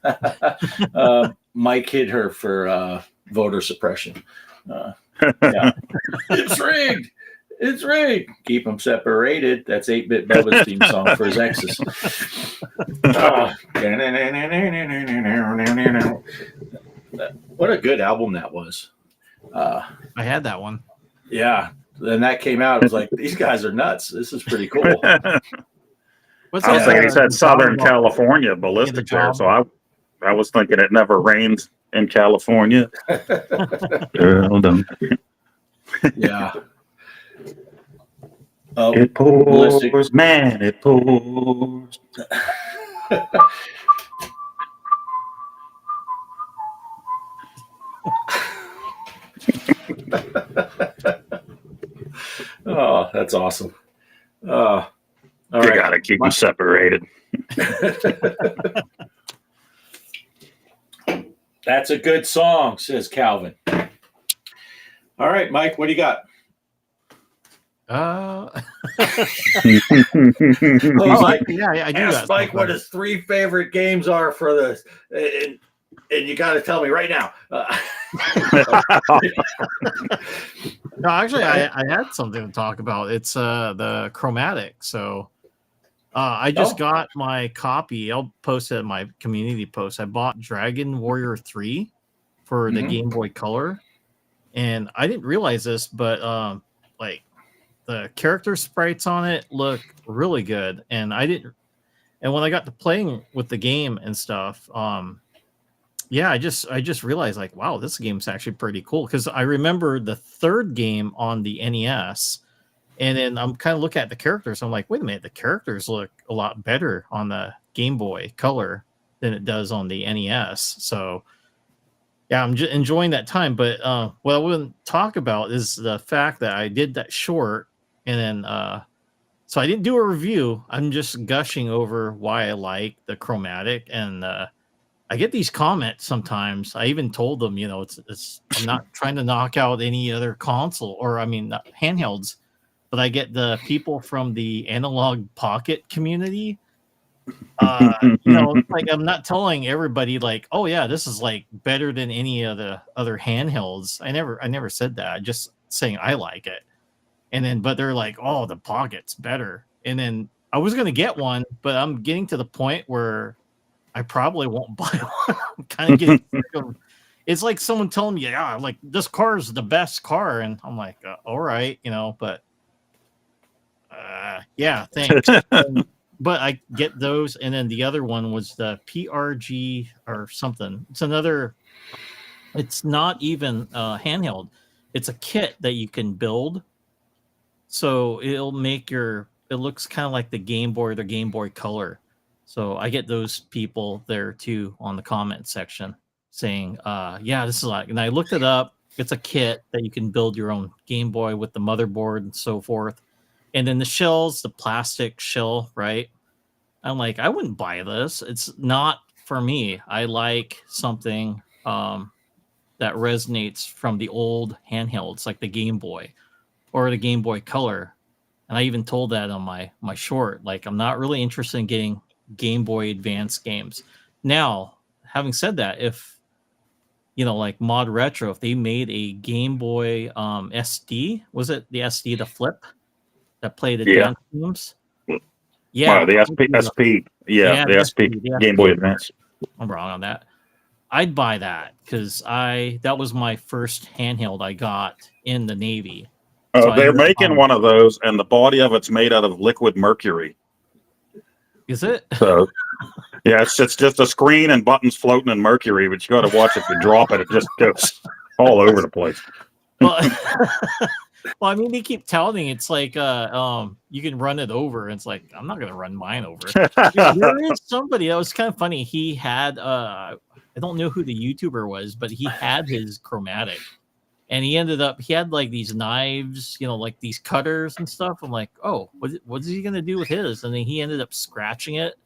Mike hit her for voter suppression. Yeah. It's rigged. Keep them separated. That's 8-Bit Bubba's theme song for his exes. What a good album that was. I had that one. Yeah. Then that came out. It was like, these guys are nuts. This is pretty cool. I was thinking he said Southern California Ballistic there, so I was thinking it never rains in California. Yeah. It pours, Ballistic. Man, it pours. Oh, that's awesome. You got to keep them separated. That's a good song, says Calvin. All right, Mike, what do you got? Oh, like, yeah, I do ask that. Mike what sometimes. his 3 favorite games are for this, and you got to tell me right now. No, actually, I had something to talk about. It's the chromatic. So I just got my copy. I'll post it in my community post. I bought Dragon Warrior 3 for the Game Boy Color, and I didn't realize this, but like the character sprites on it look really good, and I didn't. And when I got to playing with the game and stuff, yeah, I just realized like, wow, this game's actually pretty cool because I remember the third game on the NES, and then I'm kind of looking at the characters. I'm like, wait a minute, the characters look a lot better on the Game Boy Color than it does on the NES. So yeah, I'm just enjoying that time. But what I wouldn't talk about is the fact that I did that short, and then so I didn't do a review. I'm just gushing over why I like the chromatic, and I get these comments sometimes. I even told them, it's I'm not trying to knock out any other console, or I mean not handhelds, but I get the people from the analog pocket community. It's like I'm not telling everybody like, oh yeah, this is like better than any of the other handhelds. I never said that. I just saying I like it. And then but they're like, oh, the pocket's better. And then I was gonna get one, but I'm getting to the point where I probably won't buy one. I'm kind of getting sick of, it's like someone telling me, yeah, like this car is the best car. And I'm like, all right, but yeah, thanks. But I get those. And then the other one was the PRG or something. It's not even handheld. It's a kit that you can build. So it looks kind of like the Game Boy or the Game Boy Color. So I get those people there too on the comment section saying, yeah, this is like, and I looked it up. It's a kit that you can build your own Game Boy with the motherboard and so forth. And then the shells, the plastic shell, right? I'm like, I wouldn't buy this. It's not for me. I like something that resonates from the old handhelds, like the Game Boy or the Game Boy Color. And I even told that on my short. Like, I'm not really interested in getting Game Boy Advance games. Now, having said that, if like Mod Retro, if they made a Game Boy SD, was it the SD, the flip that played advanced games? Yeah, the SP. Yeah, the SP Game Boy Advance. I'm wrong on that. I'd buy that because that was my first handheld I got in the Navy. So They're making one of those, and the body of it's made out of liquid mercury. Is it? So, yeah, it's just a screen and buttons floating in mercury, but you got to watch if you drop it; it just goes all over the place. Well, well, I mean, they keep telling me it's like you can run it over. And it's like, I'm not gonna run mine over. There is somebody that was kind of funny. He had I don't know who the YouTuber was, but he had his chromatic. And he had like these knives, like these cutters and stuff. I'm like, oh, what's he going to do with his? And then he ended up scratching it.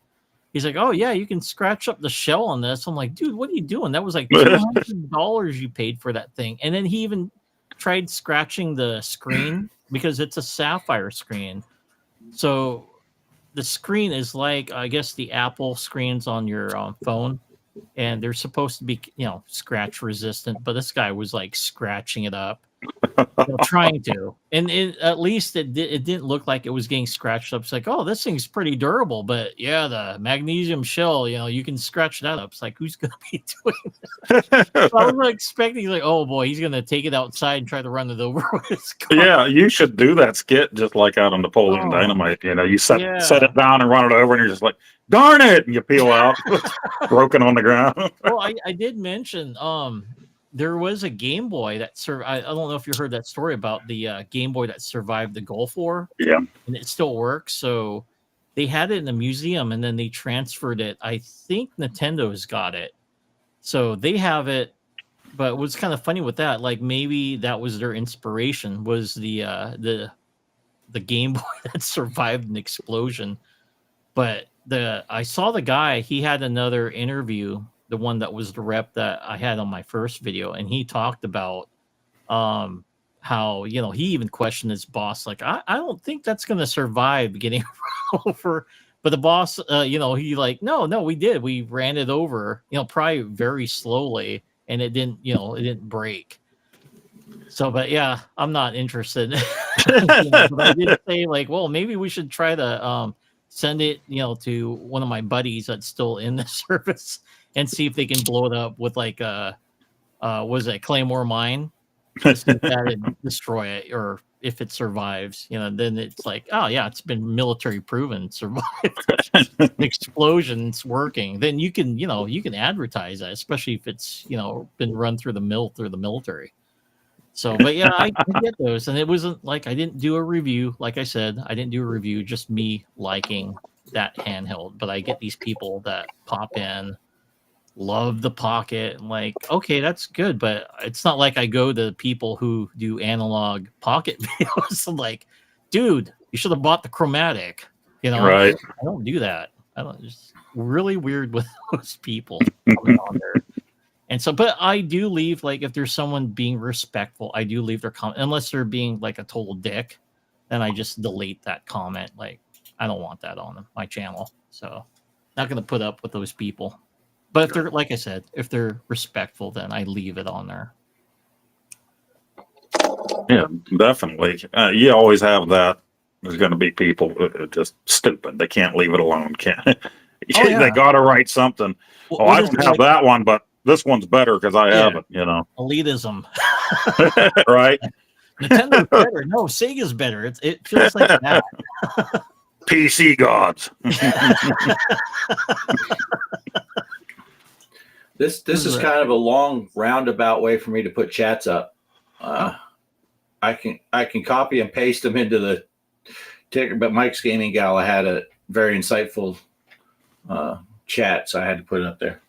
He's like, oh, yeah, you can scratch up the shell on this. I'm like, dude, what are you doing? That was like $200 you paid for that thing. And then he even tried scratching the screen because it's a sapphire screen. So the screen is like, I guess, the Apple screens on your phone. And they're supposed to be, scratch resistant, but this guy was like scratching it up, trying to, and at least it didn't look like it was getting scratched up. It's like, oh, this thing's pretty durable, but yeah, the magnesium shell, you can scratch that up. It's like, who's gonna be doing that? So I was expecting, like, oh boy, he's gonna take it outside and try to run it over with his car. Yeah, you should do that skit just like out on Napoleon Dynamite. You set it down and run it over, and you're just like, darn it, and you peel out, broken on the ground. Well, I did mention there was a Game Boy that I don't know if you heard that story about the Game Boy that survived the Gulf War. Yeah, and it still works. So they had it in a museum, and then they transferred it. I think Nintendo's got it, so they have it. But what's kind of funny with that, like maybe that was their inspiration, was the Game Boy that survived an explosion. But I saw the guy, he had another interview, the one that was the rep that I had on my first video, and he talked about how how, you know, he even questioned his boss, like, I don't think that's going to survive getting over. But the boss, you know, he like, no, we did. We ran it over, you know, probably very slowly, and it didn't, you know, it didn't break. So, but yeah, I'm not interested. You know, but I did say, like, well, maybe we should try to send it, you know, to one of my buddies that's still in the service and see if they can blow it up with like was it Claymore mine to see if that'd destroy it, or if it survives, you know, then it's like, oh yeah, it's been military proven, survived. Explosions working. Then you can, you know, you can advertise that, especially if it's, you know, been run through the military. So, but yeah, I get those, and it wasn't like I didn't do a review. Like I said, I didn't do a review, just me liking that handheld. But I get these people that pop in, love the Pocket, and like, okay, that's good, but it's not like I go to people who do analog Pocket videos. I'm like, dude, you should have bought the Chromatic. You know, Right. I don't do that. I don't. It's really weird with those people coming on there. And so, but I do leave, like, if there's someone being respectful, I do leave their comment, unless they're being like a total dick, then I just delete that comment. Like, I don't want that on my channel. So, not going to put up with those people. But if they're, like I said, if they're respectful, then I leave it on there. Yeah, definitely. You always have that. There's going to be people just stupid. They can't leave it alone. Can't. They got to write something. Well, I don't have that one, but this one's better because I have it, you know. Elitism. Right? Nintendo's better. No, Sega's better. It feels like that. PC gods. This is kind of a long roundabout way for me to put chats up. I can copy and paste them into the ticker, but Mike's Gaming Gala had a very insightful chat, so I had to put it up there.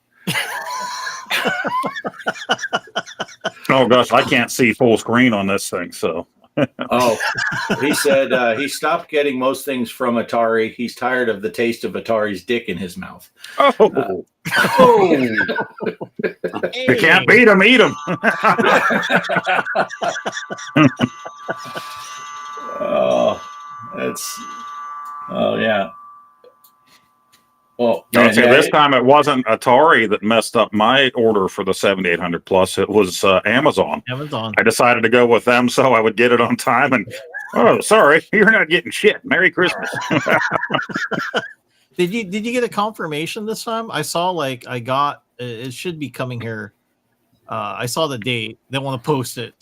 Oh gosh, I can't see full screen on this thing, so. Oh, he said he stopped getting most things from Atari. He's tired of the taste of Atari's dick in his mouth. Oh, you can't beat him, eat him. Oh yeah. Well, this time it wasn't Atari that messed up my order for the 7800 plus. It was Amazon. I decided to go with them so I would get it on time. And oh, sorry, you're not getting shit. Merry Christmas. Did you get a confirmation this time? I saw like I got it should be coming here. I saw the date. They want to post it.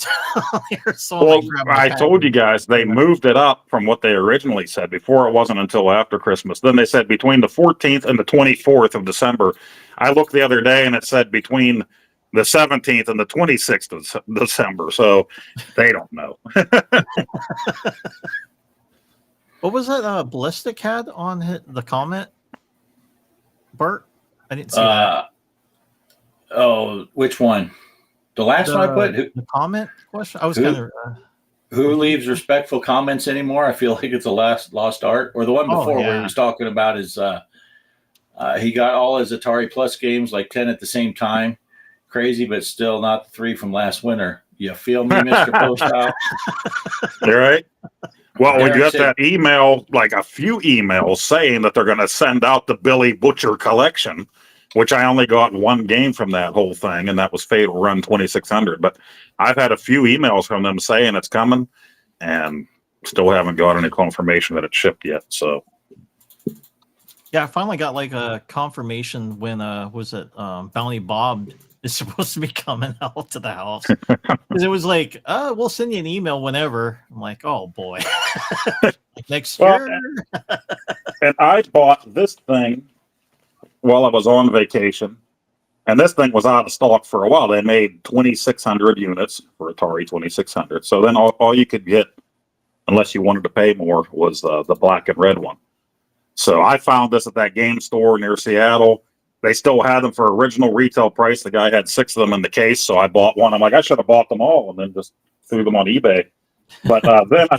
So well, I told you guys they moved it up from what they originally said. Before, it wasn't until after Christmas. Then they said between the 14th and the 24th of December. I looked the other day and it said between the 17th and the 26th of December. So they don't know. What was that Ballistic had on the comment, Bert? I didn't see that. Oh, which one? The last one I put? The comment question? I was kind of... who leaves respectful comments anymore? I feel like it's a lost art. Or the one before where he was talking about his... he got all his Atari Plus games, like 10 at the same time. Crazy, but still not the 3 from last winter. You feel me, Mr. Postile? All right. Well, we got that email, like a few emails saying that they're going to send out the Billy Butcher collection, which I only got one game from that whole thing, and that was Fatal Run 2600. But I've had a few emails from them saying it's coming, and still haven't got any confirmation that it's shipped yet. So, yeah, I finally got like a confirmation when Bounty Bob is supposed to be coming out to the house, because it was like, we'll send you an email whenever. I'm like, oh boy, like next year. And I bought this thing while I was on vacation, and this thing was out of stock for a while. They made 2,600 units for Atari 2600. So then all you could get, unless you wanted to pay more, was the black and red one. So I found this at that game store near Seattle. They still had them for original retail price. The guy had 6 of them in the case, so I bought one. I'm like, I should have bought them all, and then just threw them on eBay. But then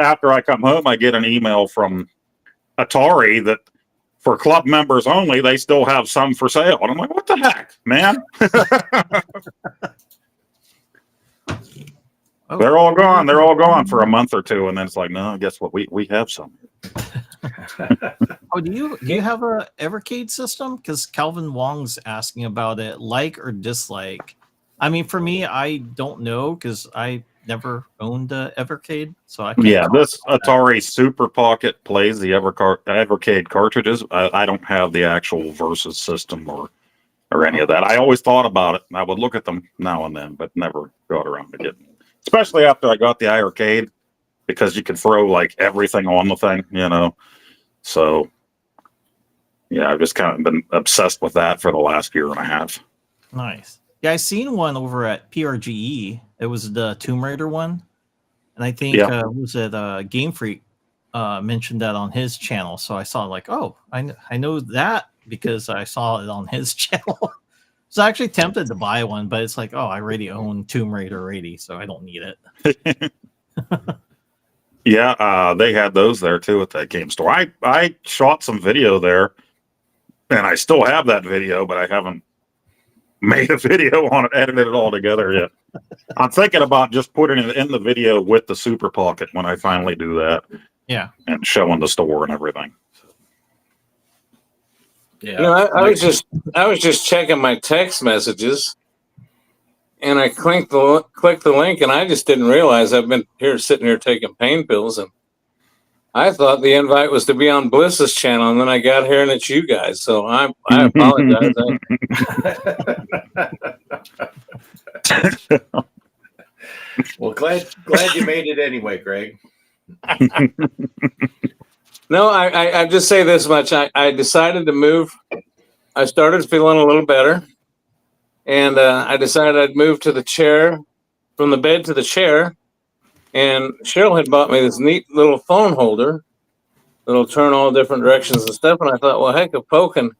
after I come home, I get an email from Atari that for club members only, they still have some for sale. And I'm like, what the heck, man? Oh, They're all gone. They're all gone for a month or two, and then it's like, no, guess what? We have some. oh, do you have a Evercade system? Because Calvin Wong's asking about it. Like or dislike? I mean, for me, I don't know because I never owned a Evercade, so I can't. Yeah, comment this on that. Atari Super Pocket plays the Evercade cartridges. I don't have the actual Versus system or any of that. I always thought about it, and I would look at them now and then, but never got around to getting it. Especially after I got the arcade, because you can throw like everything on the thing, you know. So, yeah, I've just kind of been obsessed with that for the last year and a half. Nice. Yeah, I seen one over at PRGE. It was the Tomb Raider one, and I think was it Game Freak mentioned that on his channel. So I saw like, oh, I know that because I saw it on his channel. So I actually tempted to buy one, but it's like, oh, I already own Tomb Raider already, so I don't need it. Yeah, they had those there too at that game store. I shot some video there, and I still have that video, but I haven't made a video on it, edited it all together yet. I'm thinking about just putting it in the video with the Super Pocket when I finally do that. Yeah, and showing the store and everything. Yeah, I was just checking my text messages, and I clicked the link, and I just didn't realize I've been sitting here taking pain pills, and I thought the invite was to be on Bliss's channel, and then I got here and it's you guys. So I apologize. Well, glad you made it anyway, Greg. No, I just say this much. I decided to move. I started feeling a little better, and I decided I'd move to the chair, from the bed to the chair. And Cheryl had bought me this neat little phone holder that'll turn all different directions and stuff. And I thought, well, heck, if Poe can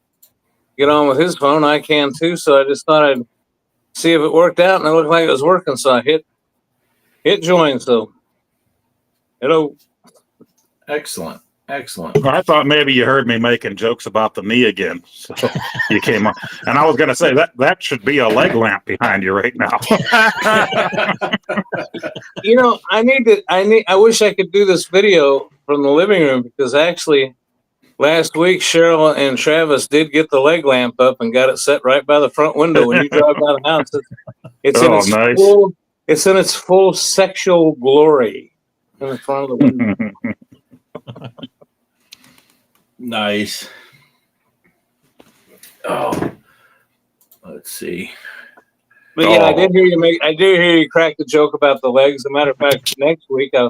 get on with his phone, I can too. So I just thought I'd see if it worked out, and it looked like it was working. So I hit join. So hello. Excellent. I thought maybe you heard me making jokes about the knee again, so you came on. And I was going to say that should be a leg lamp behind you right now. You know, I wish I could do this video from the living room, because actually last week Cheryl and Travis did get the leg lamp up and got it set right by the front window. When you drive by the house, it's in its full sexual glory in the front of the window. Nice. Oh, let's see. But yeah, I did hear you crack the joke about the legs. As a matter of fact, next week I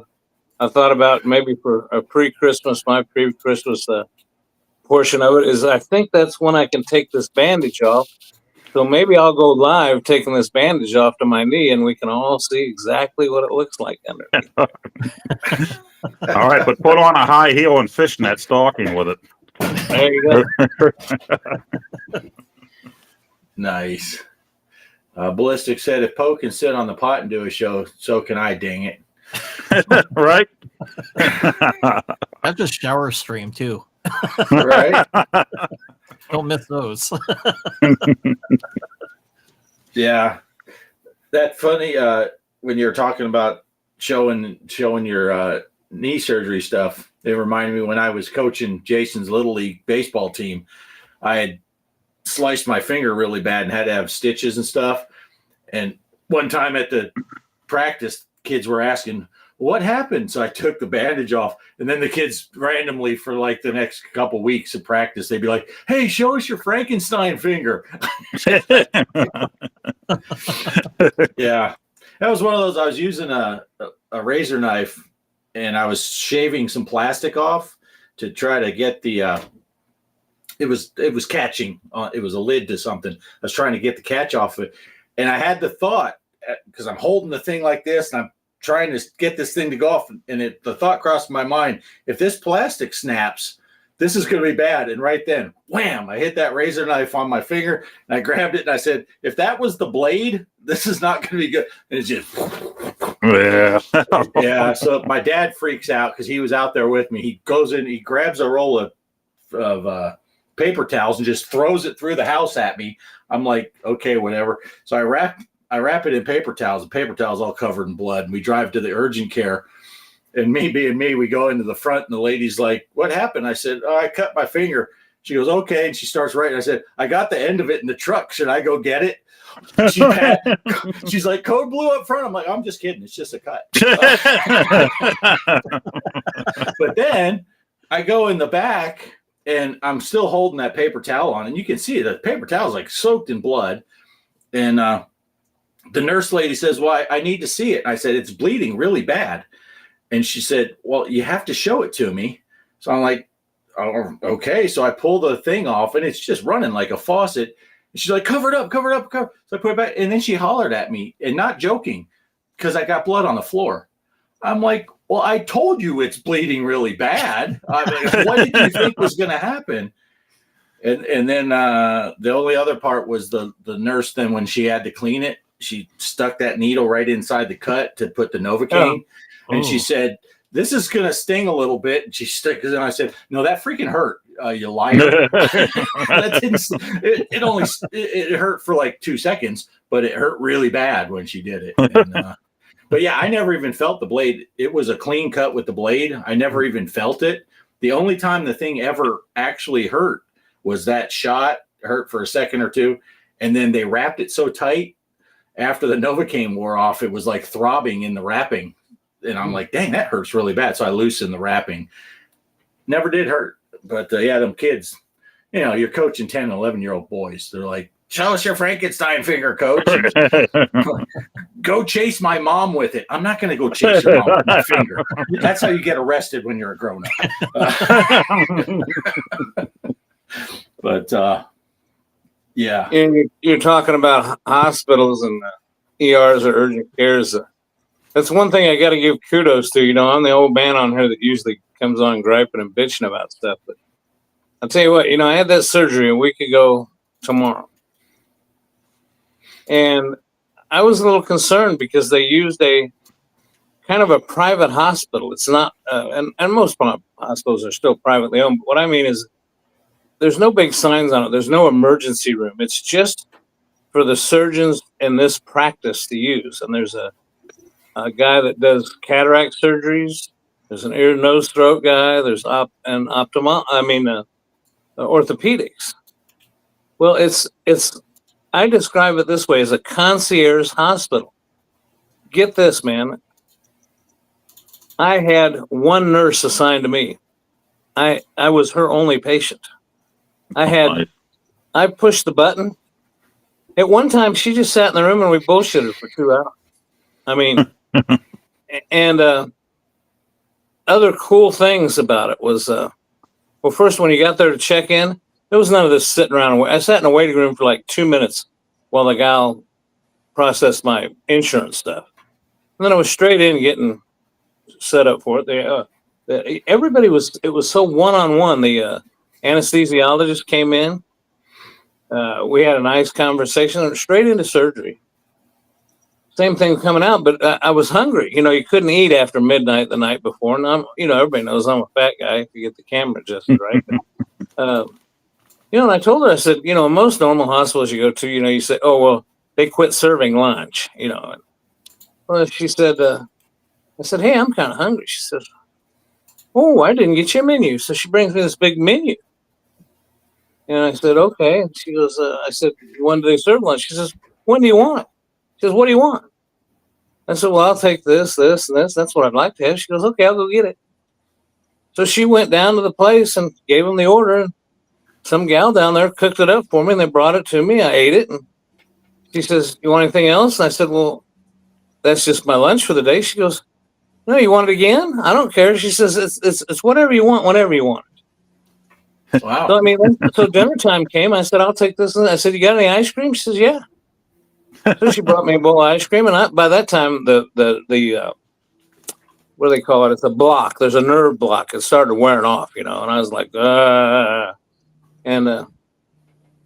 thought about maybe for a my pre-Christmas portion of it is, I think that's when I can take this bandage off. So maybe I'll go live taking this bandage off to my knee, and we can all see exactly what it looks like under. All right, but put on a high heel and fishnet stocking with it. There you go. Nice. Ballistic said, if Poe can sit on the pot and do a show, so can I, dang it. Right? that's just shower stream too. Right? Don't miss those. Yeah. That funny, when you're talking about showing your knee surgery stuff, it reminded me when I was coaching Jason's Little League baseball team, I had sliced my finger really bad and had to have stitches and stuff. And one time at the practice, kids were asking, what happened? So I took the bandage off, and then the kids randomly for like the next couple weeks of practice, they'd be like, hey, show us your Frankenstein finger. Yeah. That was one of those, I was using a razor knife, and I was shaving some plastic off to try to get the, it was catching, it was a lid to something. I was trying to get the catch off of it. And I had the thought, because I'm holding the thing like this, and I'm trying to get this thing to go off, and the thought crossed my mind, if this plastic snaps, this is going to be bad. And right then, wham, I hit that razor knife on my finger, and I grabbed it, and I said, if that was the blade, this is not going to be good. And it's just, Yeah. yeah. So my dad freaks out because he was out there with me. He goes in, he grabs a roll of paper towels and just throws it through the house at me. I'm like, okay, whatever. So I wrap I wrap it in paper towels. The paper towels all covered in blood. And we drive to the urgent care. And me being me, we go into the front, and the lady's like, "What happened?" I said, "Oh, I cut my finger." She goes, "Okay." And she starts writing. I said, "I got the end of it in the truck. Should I go get it?" She's like, "Code blue up front." I'm like, "I'm just kidding. It's just a cut." But then I go in the back, and I'm still holding that paper towel on, and you can see the paper towel is like soaked in blood. And the nurse lady says, "Well, I need to see it." And I said, "It's bleeding really bad." And she said, "Well, you have to show it to me." So I'm like, "Oh, okay." So I pull the thing off, and it's just running like a faucet. And she's like, "Cover it up, cover it up, cover." So I put it back, and then she hollered at me, and not joking, because I got blood on the floor. I'm like, "Well, I told you it's bleeding really bad. I mean, what did you think was going to happen?" And then the only other part was the nurse. Then when she had to clean it, she stuck that needle right inside the cut to put the Novocaine. And she said, "This is going to sting a little bit." And she stuck it, and I said, "No, that freaking hurt, you liar." That didn't, it hurt for like 2 seconds, but it hurt really bad when she did it. And, but yeah, I never even felt the blade. It was a clean cut with the blade. I never even felt it. The only time the thing ever actually hurt was that shot. Hurt for a second or two. And then they wrapped it so tight after the Novocaine wore off, it was like throbbing in the wrapping. And I'm like, "Dang, that hurts really bad." So I loosened the wrapping. Never did hurt. But yeah, them kids, you're coaching 10 and 11-year-old boys. They're like, "Show us your Frankenstein finger, coach." "Go chase my mom with it." I'm not going to go chase your mom with my finger. That's how you get arrested when you're a grown up. But yeah. And you're talking about hospitals and ERs or urgent cares. That's one thing I got to give kudos to. I'm the old man on here that usually comes on griping and bitching about stuff. But I'll tell you what, I had that surgery a week ago tomorrow. And I was a little concerned because they used a kind of a private hospital. It's not, and most hospitals are still privately owned. But what I mean is there's no big signs on it. There's no emergency room. It's just for the surgeons in this practice to use. And there's a guy that does cataract surgeries. There's an ear, nose, throat guy. There's orthopedics. Well, I describe it this way as a concierge hospital. Get this, man. I had one nurse assigned to me. I was her only patient. I pushed the button. At one time, she just sat in the room and we bullshitted for 2 hours. I mean, and other cool things about it was, first, when you got there to check in, there was none of this sitting around. I sat in a waiting room for like 2 minutes while the gal processed my insurance stuff. And then I was straight in getting set up for it. It was so one-on-one. The anesthesiologist came in. We had a nice conversation, straight into surgery. Same thing coming out, but I was hungry. You couldn't eat after midnight the night before. And everybody knows I'm a fat guy if you get the camera adjusted right. But, and I told her, I said, in most normal hospitals you go to, you say, "Oh, well, they quit serving lunch," Well, she said, I said, "Hey, I'm kind of hungry." She says, "Oh, I didn't get your menu." So she brings me this big menu. And I said, "Okay." And she goes, I said, "When do they serve lunch?" She says, "When do you want?" She says, "What do you want?" I said, "Well, I'll take this, this, and this. That's what I'd like to have." She goes, "Okay, I'll go get it." So she went down to the place and gave them the order. And some gal down there cooked it up for me, and they brought it to me. I ate it. And she says, "You want anything else?" And I said, "Well, that's just my lunch for the day." She goes, "No, you want it again? I don't care." She says, it's whatever you want, whenever you want it." Wow. So, I mean, so dinner time came. I said, "I'll take this." And I said, "You got any ice cream?" She says, "Yeah." So she brought me a bowl of ice cream, and by that time, the what do they call it? It's a block. There's a nerve block. It started wearing off, and I was like, And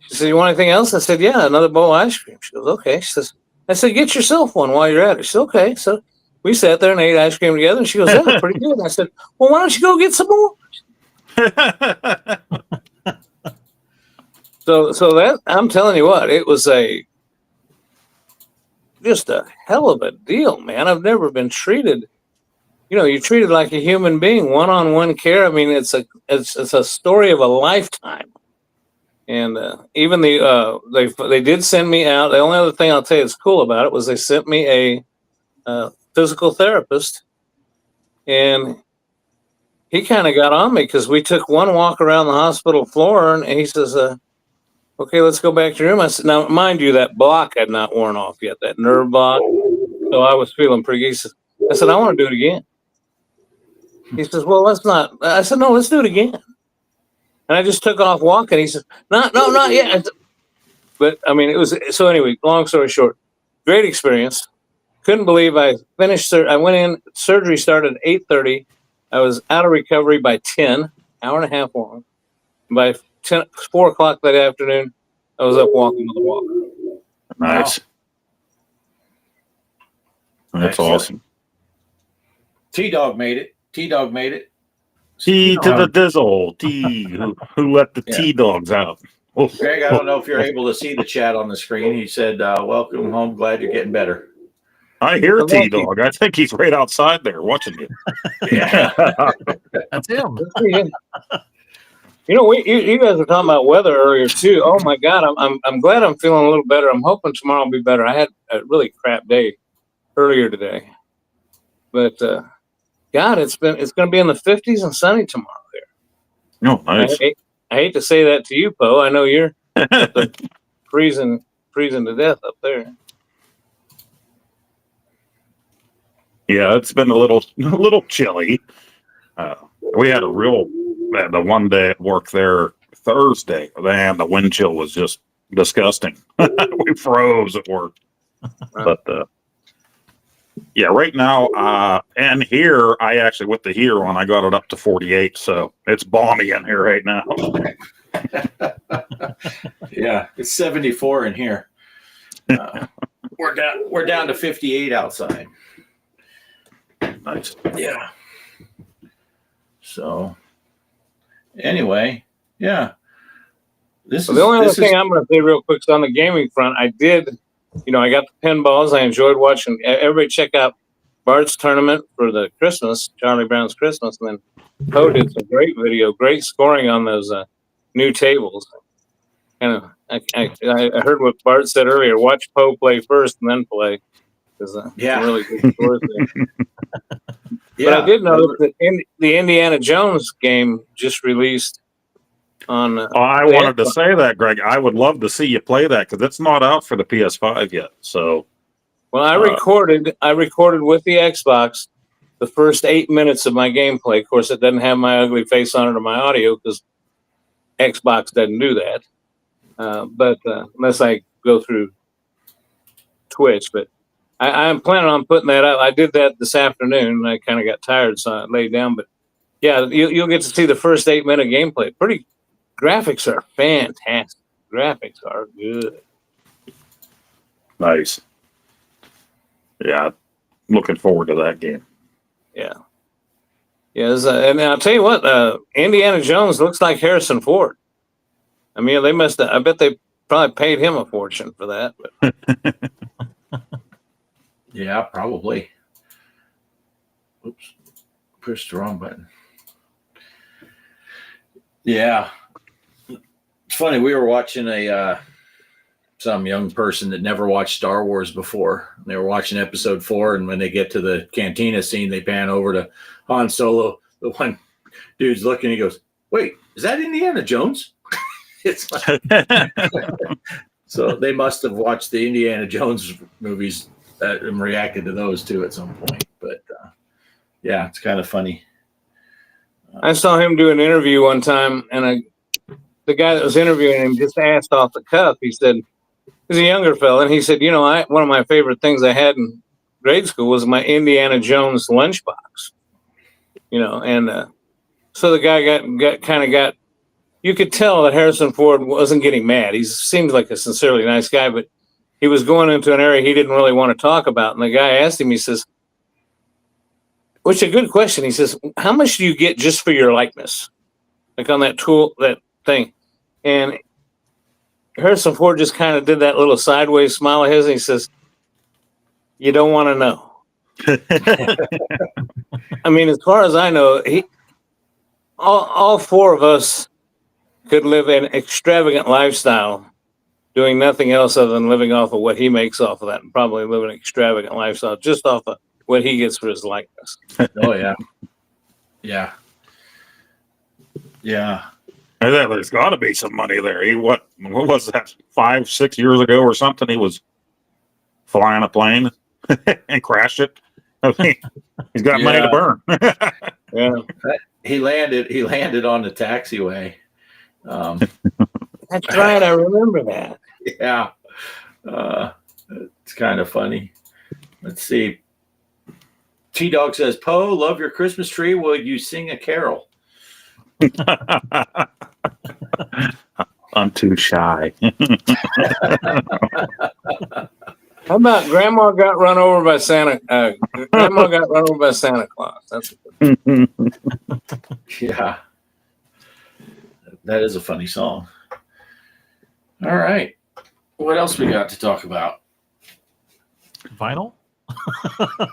she said, "You want anything else?" I said, "Yeah, another bowl of ice cream." She goes, "Okay." She says, I said, "Get yourself one while you're at it." She said, "Okay." So we sat there and ate ice cream together, and she goes, "Yeah, pretty good." And I said, "Well, why don't you go get some more?" So that, I'm telling you what, it was just a hell of a deal, man. I've never been treated. You're treated like a human being, one-on-one care. I mean, it's a story of a lifetime. And even they did send me out. The only other thing I'll tell you that's cool about it was they sent me a physical therapist, and he kind of got on me because we took one walk around the hospital floor, and he says, "Okay, let's go back to your room." I said, "Now, mind you, that block had not worn off yet, that nerve block, so I was feeling pretty good." I said, "I want to do it again." He says, "Well, let's not." I said, "No, let's do it again." And I just took off walking. He says, "No, not yet." But I mean, it was so. Anyway, long story short, great experience. Couldn't believe I finished. I went in. Surgery started at 8:30. I was out of recovery by 10, hour and a half long. By 4 o'clock that afternoon, I was up walking with a walker. Nice. Wow. That's awesome. T-Dog made it. T-Dog made it. T to the dizzle. T who let the T-Dogs out. Oh, Greg, I don't know if you're able to see the chat on the screen. He said, "Welcome home. Glad you're getting better." I hear T-Dog. I think he's right outside there watching you. Yeah. That's him. You guys were talking about weather earlier too. Oh my God, I'm glad I'm feeling a little better. I'm hoping tomorrow will be better. I had a really crap day earlier today, but God, it's going to be in the 50s and sunny tomorrow here. Oh, nice. I hate to say that to you, Poe. I know you're freezing to death up there. Yeah, it's been a little chilly. We had the one day at work there Thursday, and the wind chill was just disgusting. We froze at work. But yeah, right now, and here I actually with the heater on, I got it up to 48, so it's balmy in here right now. Yeah, it's 74 in here. We're down to 58 outside. Nice. Yeah. So anyway, yeah. The only other thing I'm going to say real quick is on the gaming front. I did, I got the pinballs. I enjoyed watching. Everybody check out Bart's tournament for the Christmas, Charlie Brown's Christmas, and then Poe did some great great scoring on those new tables. And I heard what Bart said earlier. Watch Poe play first and then play. Really good scores there. But I did notice that the Indiana Jones game just released on. I wanted to say that, Greg. I would love to see you play that because it's not out for the PS5 yet. So, well, I recorded with the Xbox the first 8 minutes of my gameplay. Of course, it doesn't have my ugly face on it or my audio because Xbox doesn't do that. But unless I go through Twitch, but. I'm planning on putting that out. I did that this afternoon. I kind of got tired, so I laid down. But yeah, you'll get to see the first 8 minute gameplay. Graphics are fantastic. Graphics are good. Nice. Yeah, looking forward to that game. Yeah. Yes, and I'll tell you what, Indiana Jones looks like Harrison Ford. I mean, I bet they probably paid him a fortune for that. But. Yeah, probably. Oops, pushed the wrong button. Yeah, it's funny. We were watching some young person that never watched Star Wars before. They were watching Episode 4, and when they get to the cantina scene, they pan over to Han Solo. The one dude's looking. He goes, "Wait, is that Indiana Jones?" It's like, so they must have watched the Indiana Jones movies. And reacted to those too at some point, but yeah, it's kind of funny. I saw him do an interview one time, and the guy that was interviewing him just asked off the cuff. He said, he's a younger fella, and he said, one of my favorite things I had in grade school was my Indiana Jones lunchbox. And so the guy got. You could tell that Harrison Ford wasn't getting mad. He seems like a sincerely nice guy, but. He was going into an area he didn't really want to talk about. And the guy asked him, he says, which is a good question. He says, how much do you get just for your likeness? Like on that thing. And Harrison Ford just kind of did that little sideways smile of his. And he says, you don't want to know. I mean, as far as I know, all four of us could live an extravagant lifestyle doing nothing else other than living off of what he makes off of that, and probably live an extravagant lifestyle just off of what he gets for his likeness. Oh, yeah. Yeah. Yeah. There's got to be some money there. What was that, 5-6 years ago or something? He was flying a plane and crashed it. I mean, he's got money to burn. Yeah, He landed on the taxiway. that's right. I remember that. Yeah. It's kind of funny. Let's see. T-Dog says, Poe, love your Christmas tree. Will you sing a carol? I'm too shy. How about Grandma got run over by Santa? Grandma got run over by Santa Claus. That's Yeah. That is a funny song. All right. What else we got to talk about? Vinyl?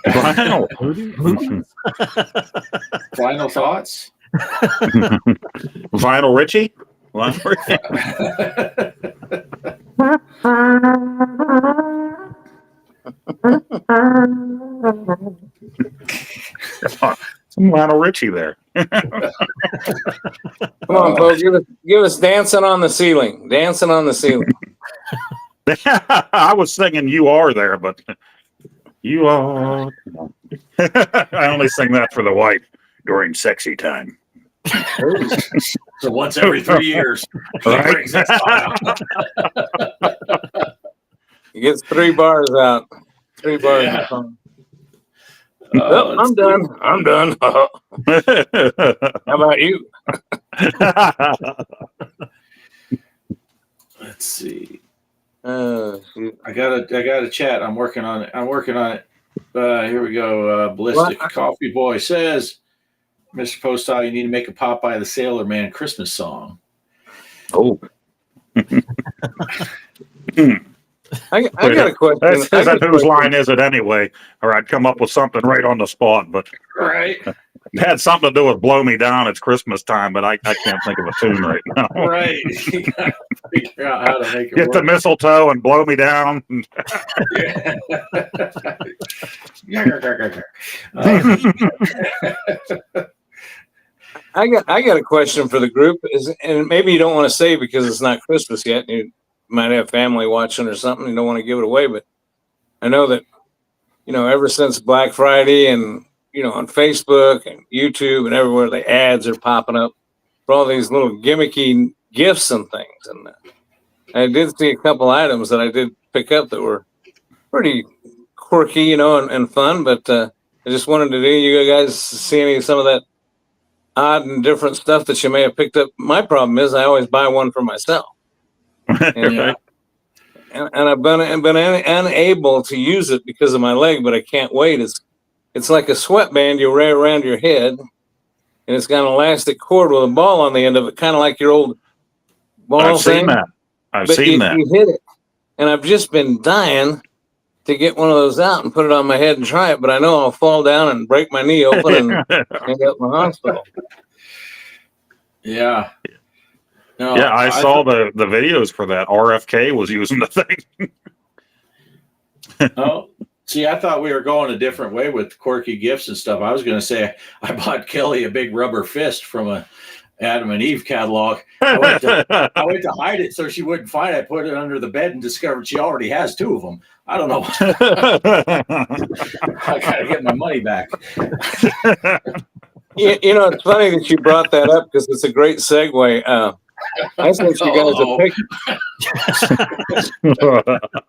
Vinyl. Final thoughts? Vinyl Richie? Lionel Richie? Some Lionel Richie there. Come on, folks, give us Dancing on the Ceiling. Dancing on the Ceiling. I was singing "You Are" there, but you are. I only sing that for the wife during sexy time. So once every 3 years, he Right? brings that song out. He gets 3 bars out. 3 bars. Yeah. Out. Oh, I'm done. I'm done. How about you? Let's see. Shoot. I got a chat. I'm working on it. Here we go. Ballistic Coffee Boy says, Mr. Postal, you need to make a Popeye the Sailor Man Christmas song. Oh. I got a question. Whose line is it anyway? Or I'd come up with something right on the spot, but Right. it had something to do with "Blow Me Down." It's Christmas time, but I can't think of a tune right now. Right. You gotta figure out how to make it Get the work. mistletoe and blow me down. I got a question for the group. And maybe you don't want to say because it's not Christmas yet. You might have family watching or something. You don't want to give it away, but I know that ever since Black Friday and on Facebook and YouTube and everywhere, the ads are popping up for all these little gimmicky gifts and things. And I did see a couple items that I did pick up that were pretty quirky, and fun. But I just wanted to do you guys see some of that odd and different stuff that you may have picked up. My problem is I always buy one for myself. And, Yeah. and I've been unable to use it because of my leg, but I can't wait. It's like a sweatband you wear around your head, and it's got an elastic cord with a ball on the end of it, kind of like your old ball I've thing. seen that. I've But seen that. you hit it, and I've just been dying to get one of those out and put it on my head and try it, but I know I'll fall down and break my knee open and end up in the hospital. Yeah. No, Yeah, I saw the videos for that. RFK was using the thing. Oh, see, I thought we were going a different way with quirky gifts and stuff. I was going to say I bought Kelly a big rubber fist from a Adam and Eve catalog. I went to hide it so she wouldn't find it. I put it under the bed and discovered she already has 2 of them. I don't know. I got to get my money back. It's funny that you brought that up because it's a great segue. I sent you guys a picture.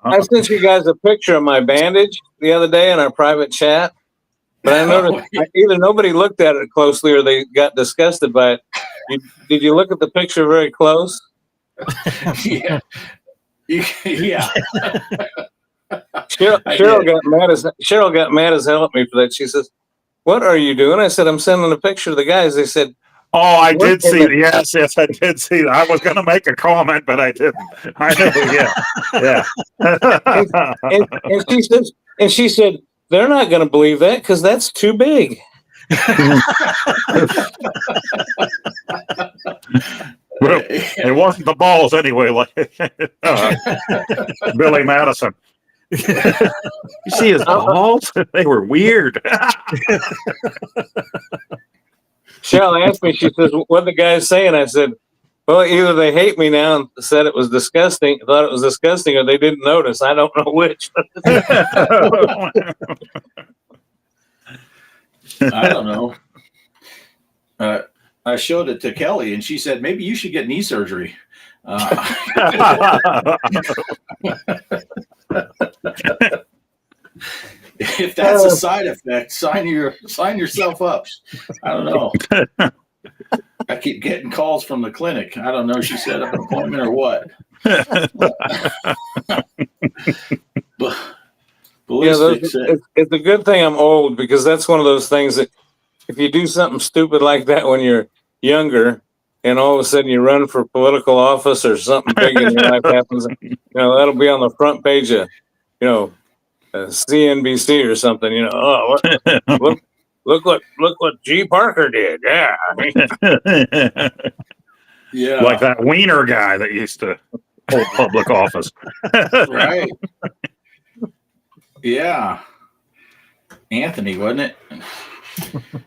I sent you guys a picture of my bandage the other day in our private chat, but I noticed either nobody looked at it closely or they got disgusted by it. Did you look at the picture very close? Yeah. Yeah. Cheryl got mad as hell at me for that. She says, "What are you doing?" I said, "I'm sending a picture to the guys." They said, Oh, I did see it. Yes, I did see that. I was going to make a comment, but I didn't. I know, yeah. and she says, And she said, they're not going to believe that because that's too big. Well, it wasn't the balls anyway, like Billy Madison. You see his balls? They were weird. Cheryl asked me, she says, what the guy's saying? I said, well, either they hate me now and said it was disgusting, thought it was disgusting, or they didn't notice. I don't know which. I don't know. I showed it to Kelly, and she said, maybe you should get knee surgery. If that's a side effect, sign yourself up. I don't know. I keep getting calls from the clinic. I don't know if she set up an appointment or what. But it's a good thing I'm old, because that's one of those things that if you do something stupid like that when you're younger and all of a sudden you run for political office or something big in your life happens, that'll be on the front page of, CNBC or something, look what G. Parker did. Yeah. Yeah. Like that wiener guy that used to hold public office. Right. Yeah. Anthony, wasn't it?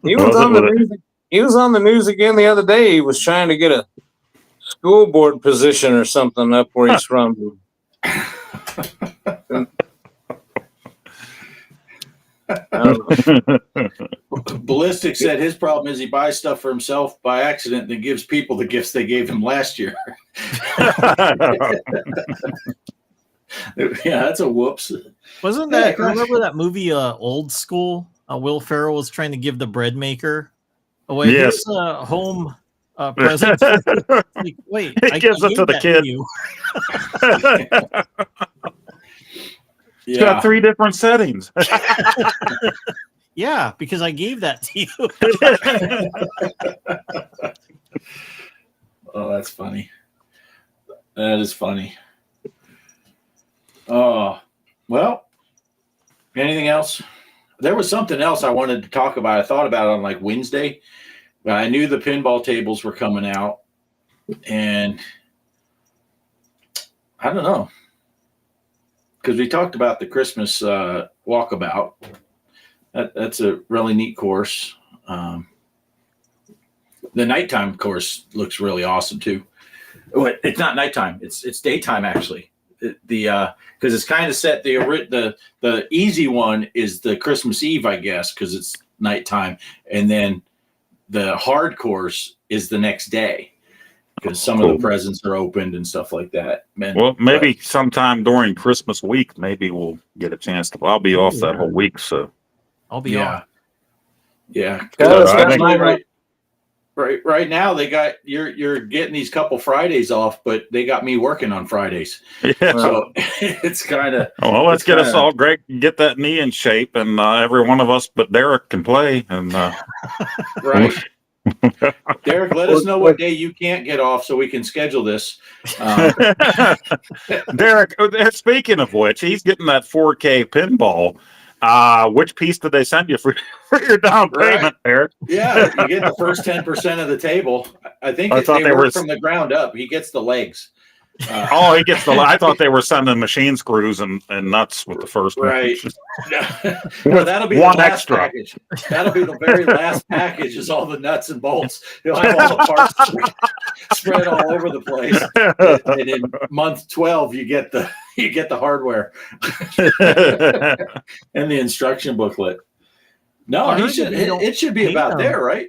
He was on the news. He was on the news again the other day. He was trying to get a school board position or something up where he's from. Ballistic said his problem is he buys stuff for himself by accident, then gives people the gifts they gave him last year. Yeah, that's a whoops. Wasn't that? Remember that movie, Old School? Will Ferrell was trying to give the bread maker away. Yes. Here's a home present. Like, wait, He gives it to the kid. It's got 3 different settings. Yeah, because I gave that to you. Oh, that's funny. That is funny. Oh, well, anything else? There was something else I wanted to talk about. I thought about it on like Wednesday. I knew the pinball tables were coming out, and I don't know, because we talked about the Christmas walkabout. That's a really neat course. The nighttime course looks really awesome too. Oh, it's not nighttime; it's daytime actually. Because it's kind of set. The easy one is the Christmas Eve, I guess, because it's nighttime, and then the hard course is the next day, because some of the presents are opened and stuff like that. Well, maybe sometime during Christmas week, maybe we'll get a chance to. I'll be off that whole week, so I'll be off. Yeah. Right now they got you're getting these couple Fridays off, but they got me working on Fridays. Yeah. So it's kind of let's get us all great, get that knee in shape, and every one of us but Derek can play. And right, Derek, let us know what day you can't get off so we can schedule this. Derek, speaking of which, he's getting that 4K pinball. Which piece did they send you for your down payment, Eric? Yeah, you get the first 10% of the table. I think they work from the ground up. He gets the legs. He gets the. I thought they were sending machine screws and nuts with the first one. Right. No, that'll be one the last extra package. That'll be the very last package. Is all the nuts and bolts. You'll have all the parts spread all over the place. And in month 12, you get the hardware and the instruction booklet. No, it should be about there, right?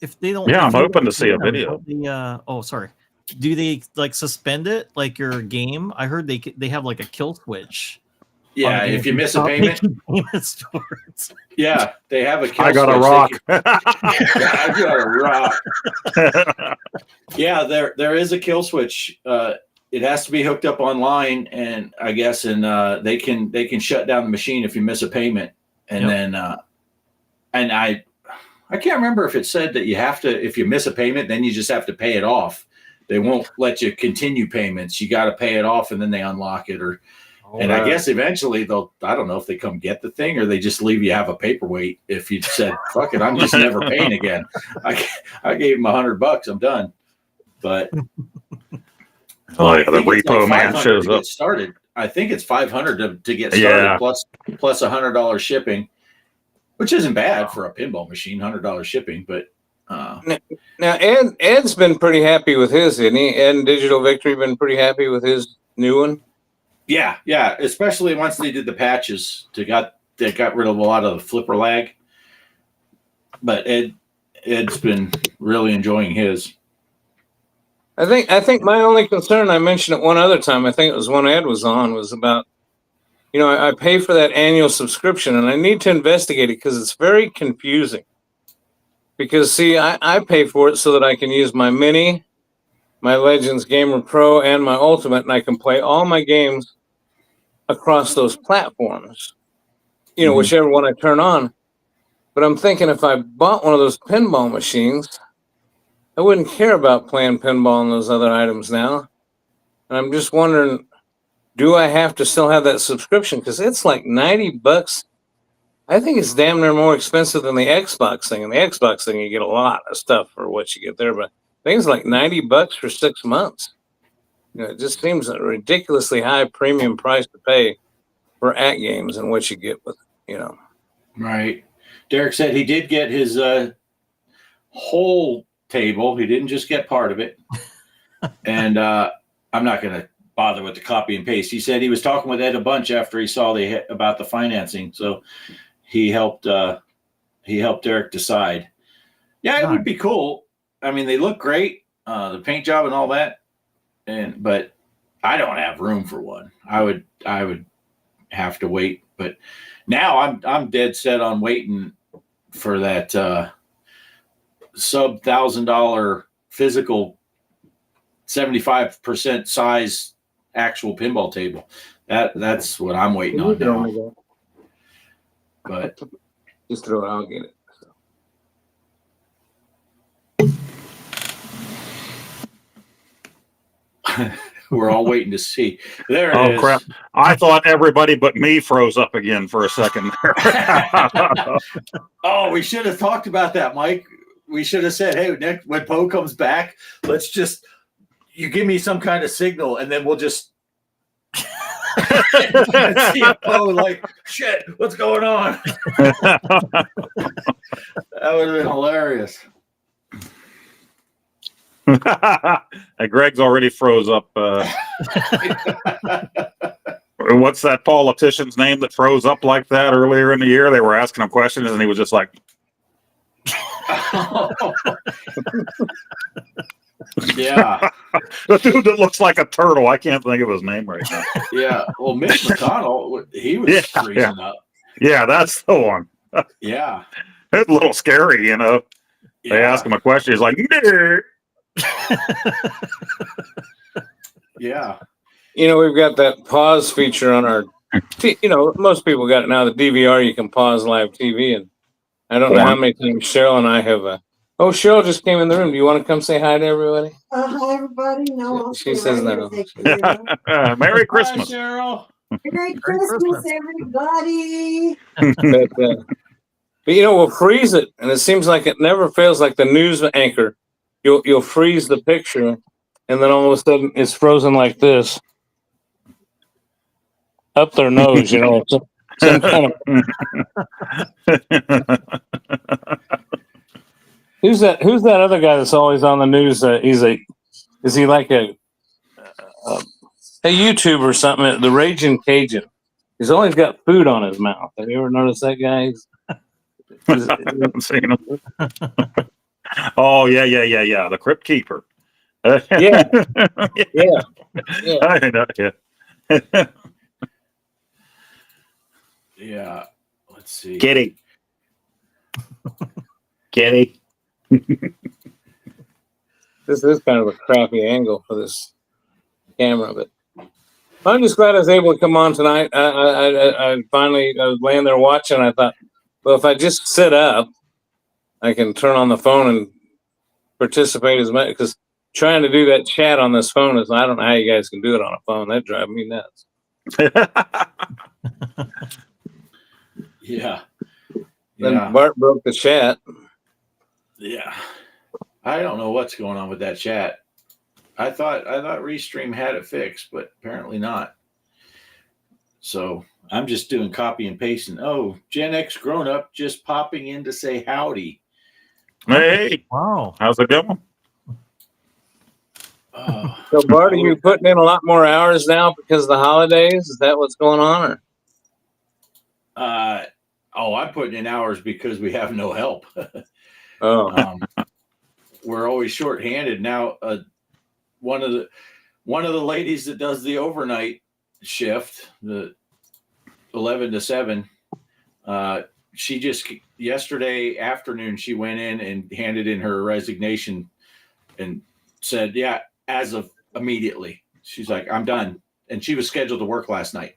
If they don't, I'm hoping to see a video. Sorry. Do they like suspend it like your game? I heard they have like a kill switch. Yeah, if you miss a payment. Yeah, they have a kill switch. I got a rock. Yeah, there is a kill switch. It has to be hooked up online, and I guess, they can shut down the machine if you miss a payment, and then and I can't remember if it said that you have to, if you miss a payment, then you just have to pay it off. They won't let you continue payments. You got to pay it off, and then they unlock it. Or And I guess eventually I don't know if they come get the thing or they just leave you have a paperweight. If you said, fuck it, I'm just never paying again. I gave him $100. I'm done. But the repo man shows up. Started. I think it's $500 to get started plus $100 shipping, which isn't bad for a pinball machine, $100 shipping. But now Ed's been pretty happy with his, isn't he? Ed and Digital Victory been pretty happy with his new one. Yeah, especially once they did the patches, they got rid of a lot of the flipper lag. But Ed's been really enjoying his. I think my only concern, I mentioned it one other time, I think it was when Ed was on, was about, I pay for that annual subscription and I need to investigate it because it's very confusing. Because see, I pay for it so that I can use my Mini, my Legends Gamer Pro, and my Ultimate, and I can play all my games across those platforms, whichever one I turn on. But I'm thinking if I bought one of those pinball machines, I wouldn't care about playing pinball and those other items now. And I'm just wondering, do I have to still have that subscription? Because it's like $90. I think it's damn near more expensive than the Xbox thing. And the Xbox thing, you get a lot of stuff for what you get there. But I think it's like $90 for 6 months. It just seems a ridiculously high premium price to pay for at games and what you get with, Right. Derek said he did get his whole table. He didn't just get part of it. And I'm not going to bother with the copy and paste. He said he was talking with Ed a bunch after he saw about the financing. So he helped Derek decide. Yeah, it would be cool. I mean, they look great, the paint job and all that. But I don't have room for one. I would have to wait. But now I'm dead set on waiting for that sub $1,000 physical 75% size actual pinball table. That's what I'm waiting on now. But just throw it, I'll get it. We're all waiting to see. There it is. Oh, crap. I thought everybody but me froze up again for a second there. Oh, we should have talked about that, Mike. We should have said, hey, next when Poe comes back, you give me some kind of signal, and then we'll just see Poe like, shit, what's going on? That would have been hilarious. Greg's already froze up. What's that politician's name that froze up like that earlier in the year? They were asking him questions, and he was just like, yeah. The dude that looks like a turtle. I can't think of his name right now. Yeah. Well, Mitch McConnell, he was freezing up. Yeah, that's the one. Yeah. It's a little scary, They ask him a question. He's like, nah. Yeah. We've got that pause feature on our, most people got it now, the DVR, you can pause live TV. And I don't know how many times Cheryl and I have, Cheryl just came in the room. Do you want to come say hi to everybody? Hi, everybody. No, she says no. Merry Christmas. Hi, Cheryl. Merry Christmas, everybody. But we'll freeze it, and it seems like it never fails. Like the news anchor, you'll freeze the picture, and then all of a sudden it's frozen like this up their nose. Some kind of. Who's that other guy that's always on the news? Is he like a YouTuber or something? The Raging Cajun. He's always got food on his mouth. Have you ever noticed that guy? I haven't seen him. Oh yeah. The Crypt Keeper. Yeah. I know. Yeah. Yeah. Let's see. Kitty. This is kind of a crappy angle for this camera, but I'm just glad I was able to come on tonight. I finally was laying there watching. I thought, well, if I just sit up, I can turn on the phone and participate as much. Because trying to do that chat on this phone I don't know how you guys can do it on a phone. That drives me nuts. Yeah. Then Yeah. Bart broke the chat. Yeah. I don't know what's going on with that chat. I thought Restream had it fixed, but apparently not. So I'm just doing copy and pasting. Oh, Gen X grown up just popping in to say howdy. Hey, Wow. how's it going? Oh, So Bart, are you putting in a lot more hours now because of the holidays? Is that what's going on? Or? I'm putting in hours because we have no help. Oh, We're always shorthanded now. One of the ladies that does the overnight shift, the 11 to 7, she just yesterday afternoon she went in and handed in her resignation and said, "Yeah, as of immediately." She's like, "I'm done," and she was scheduled to work last night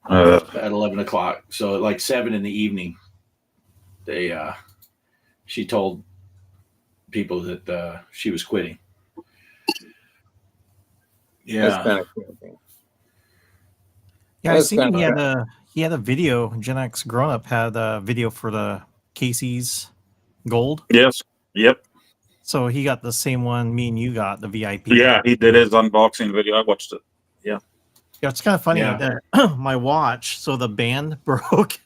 at 11 o'clock. So at like 7 in the evening, she told people that she was quitting. that's Yeah. kind of cool. Yeah, I That's seen kinda- he had a video. Gen X grown up had a video for the Casey's Gold. Yes. Yep. So he got the same one me and you got, the VIP. Yeah, he did his unboxing video. I watched it. Yeah, it's kind of funny Yeah. that my watch, so the band broke,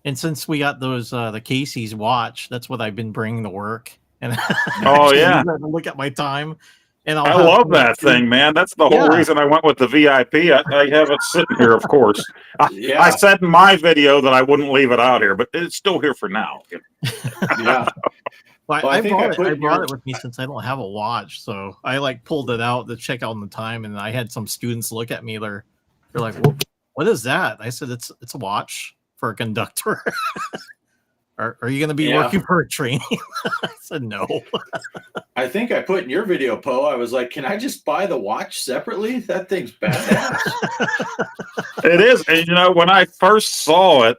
and since we got those the Casey's watch, that's what I've been bringing to work. And Oh, yeah. I look at my time, and I love that thing, man. That's the whole reason I went with the VIP. I have it sitting here, of course. I said in my video that I wouldn't leave it out here, but it's still here for now. Yeah. Well, I I think I brought put it with me since I don't have a watch, so I like pulled it out to check out the time, and I had some students look at me. They're like, "What is that?" I said, "It's a watch for a conductor." Are you going to be working for a train? I said no. I think I put in your video, Poe. I was like, "Can I just buy the watch separately? That thing's badass." It is. And, when I first saw it,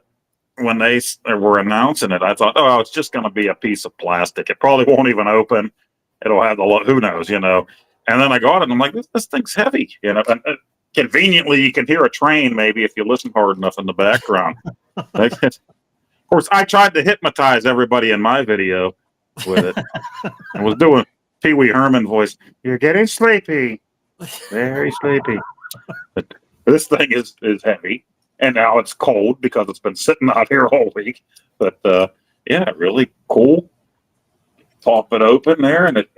when they were announcing it, I thought, oh, it's just going to be a piece of plastic. It probably won't even open. It'll have who knows, And then I got it, and I'm like, this thing's heavy, And conveniently, you can hear a train maybe if you listen hard enough in the background. Of course, I tried to hypnotize everybody in my video with it. I was doing Pee Wee Herman voice. You're getting sleepy, very sleepy. But this thing is heavy. And now it's cold because it's been sitting out here all week. But really cool. Pop it open there, and it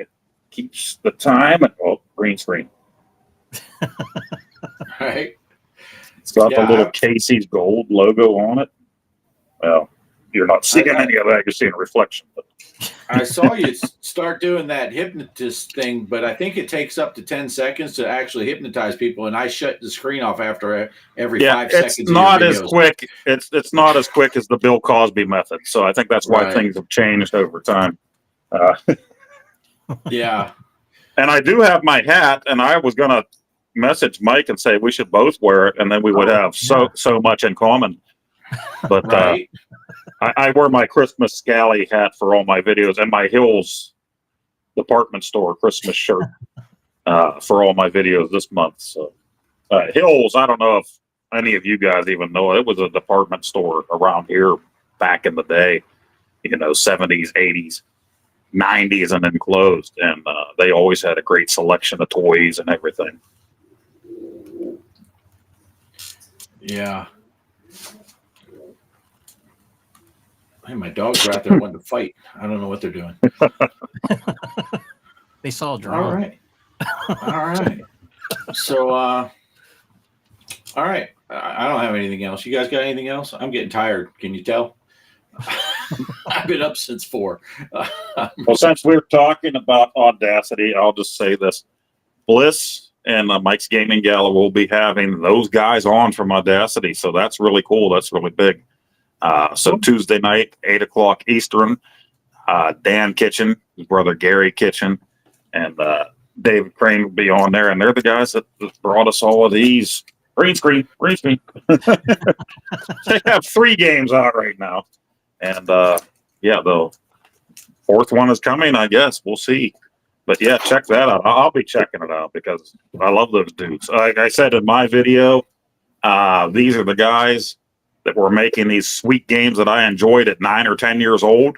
keeps the time. And green screen. Right. It's got the little Casey's Gold logo on it. Well, you're not seeing any of that. You're seeing a reflection. But I saw you start doing that hypnotist thing, but I think it takes up to 10 seconds to actually hypnotize people, and I shut the screen off after every 5 seconds. It's not as quick. It's not as quick as the Bill Cosby method. So I think that's why things have changed over time. Yeah. And I do have my hat, and I was gonna message Mike and say we should both wear it, and then we would have so much in common. But I wear my Christmas Scally hat for all my videos, and my Hills department store Christmas shirt for all my videos this month. So Hills, I don't know if any of you guys even know it was a department store around here back in the day, 70s, 80s, 90s, and then closed. And they always had a great selection of toys and everything. Yeah. Hey, my dogs are out there wanting to fight. I don't know what they're doing. They saw a drone. All right. So, all right. I don't have anything else. You guys got anything else? I'm getting tired. Can you tell? I've been up since 4. Well, since we're talking about Audacity, I'll just say this. Bliss and Mike's Gaming Gala will be having those guys on from Audacity. So that's really cool. That's really big. So Tuesday night, 8 o'clock Eastern, Dan Kitchen, his brother Gary Kitchen, and David Crane will be on there. And they're the guys that brought us all of these. Green screen. They have 3 games out right now. And the 4th one is coming, I guess. We'll see. But yeah, check that out. I'll be checking it out because I love those dudes. Like I said in my video, these are the guys that were making these sweet games that I enjoyed at 9 or 10 years old,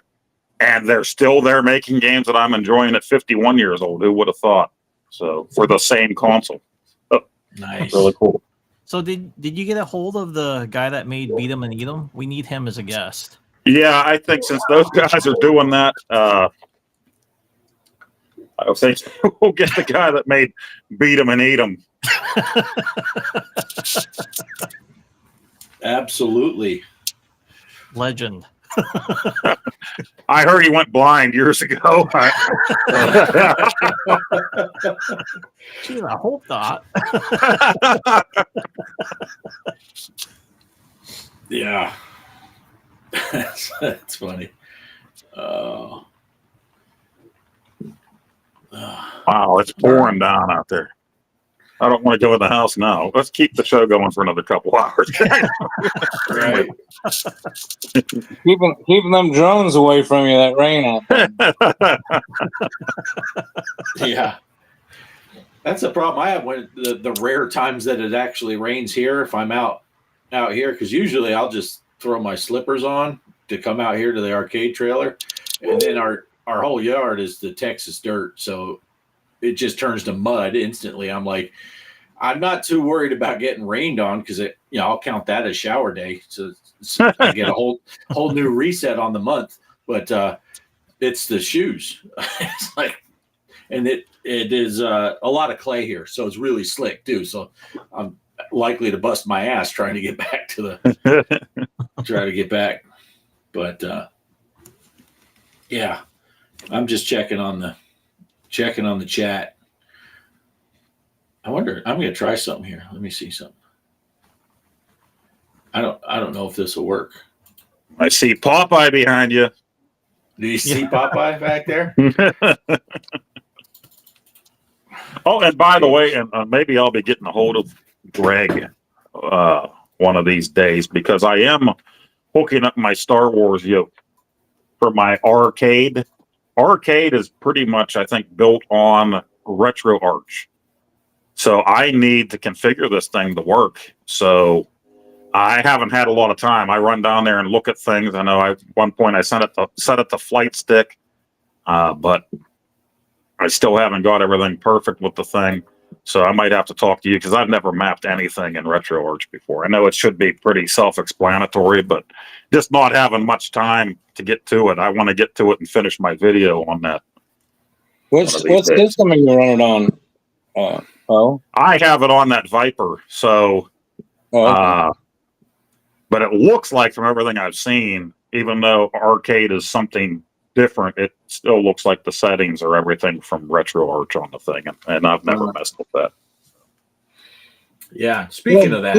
and they're still there making games that I'm enjoying at 51 years old. Who would have thought? So for the same console. Nice. Really cool. So did you get a hold of the guy that made Beat 'em and Eat 'em? We need him as a guest. Yeah, I think since those guys are doing that, I think we'll get the guy that made Beat 'em and Eat 'em. Absolutely. Legend. I heard he went blind years ago. Gee, I hope not. Yeah. That's funny. Oh. Wow, it's pouring down out there. I don't want to go in the house now. Let's keep the show going for another couple hours. Right. Keeping them drones away from you. That rain out there. Yeah. That's the problem I have when the rare times that it actually rains here. If I'm out here, because usually I'll just throw my slippers on to come out here to the arcade trailer, and then our whole yard is the Texas dirt, so it just turns to mud instantly. I'm like, I'm not too worried about getting rained on because I'll count that as shower day, so I get a whole new reset on the month. But it's the shoes. It's like, and it is a lot of clay here, so it's really slick too. So I'm likely to bust my ass trying to get back to the But yeah, I'm just checking on the chat. I wonder, I'm going to try something here. Let me see something. I don't know if this will work. I see Popeye behind you. Do you see Popeye back there? Oh, and by the way, and maybe I'll be getting a hold of Greg one of these days, because I am hooking up my Star Wars yoke for my arcade. Arcade is pretty much, I think, built on RetroArch. So I need to configure this thing to work. So I haven't had a lot of time. I run down there and look at things. I know at one point I set it to flight stick, but I still haven't got everything perfect with the thing. So I might have to talk to you, because I've never mapped anything in RetroArch before. I know it should be pretty self-explanatory, but just not having much time to get to it. I want to get to it and finish my video on that. What system are you running on? I have it on that Viper. So, Okay. but it looks like, from everything I've seen, even though arcade is something different, it still looks like the settings are everything from RetroArch on the thing, and I've never messed with that. Yeah. Speaking of that,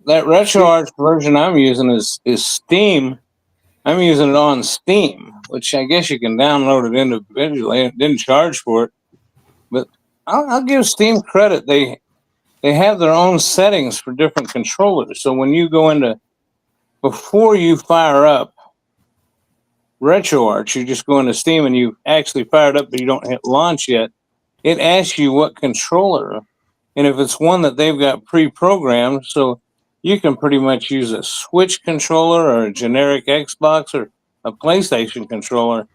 that RetroArch version I'm using is Steam. I'm using it on Steam, which I guess you can download it individually. It didn't charge for it, but I'll give Steam credit. They have their own settings for different controllers. So when you go before you fire up RetroArch, you just go into Steam and you actually fire it up, but you don't hit launch yet. It asks you what controller, and if it's one that they've got pre-programmed, so you can pretty much use a Switch controller or a generic Xbox or a PlayStation controller.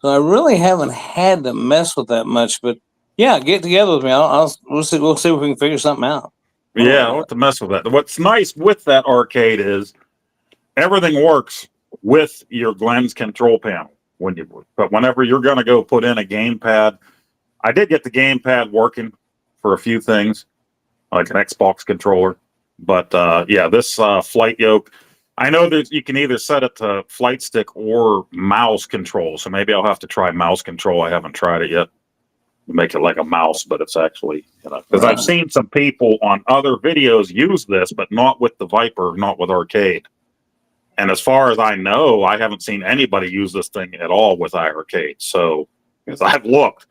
So I really haven't had to mess with that much, but yeah, get together with me. We'll see if we can figure something out. Yeah, I'll have to mess with that. What's nice with that arcade is everything works with your Glenn's control panel. But whenever you're going to go put in a gamepad, I did get the gamepad working for a few things, like an Xbox controller. But yeah, this flight yoke, I know that you can either set it to flight stick or mouse control. So maybe I'll have to try mouse control. I haven't tried it yet. Make it like a mouse, but it's actually, because I've seen some people on other videos use this, but not with the Viper, not with arcade. And as far as I know, I haven't seen anybody use this thing at all with iArcade. So, because I've looked,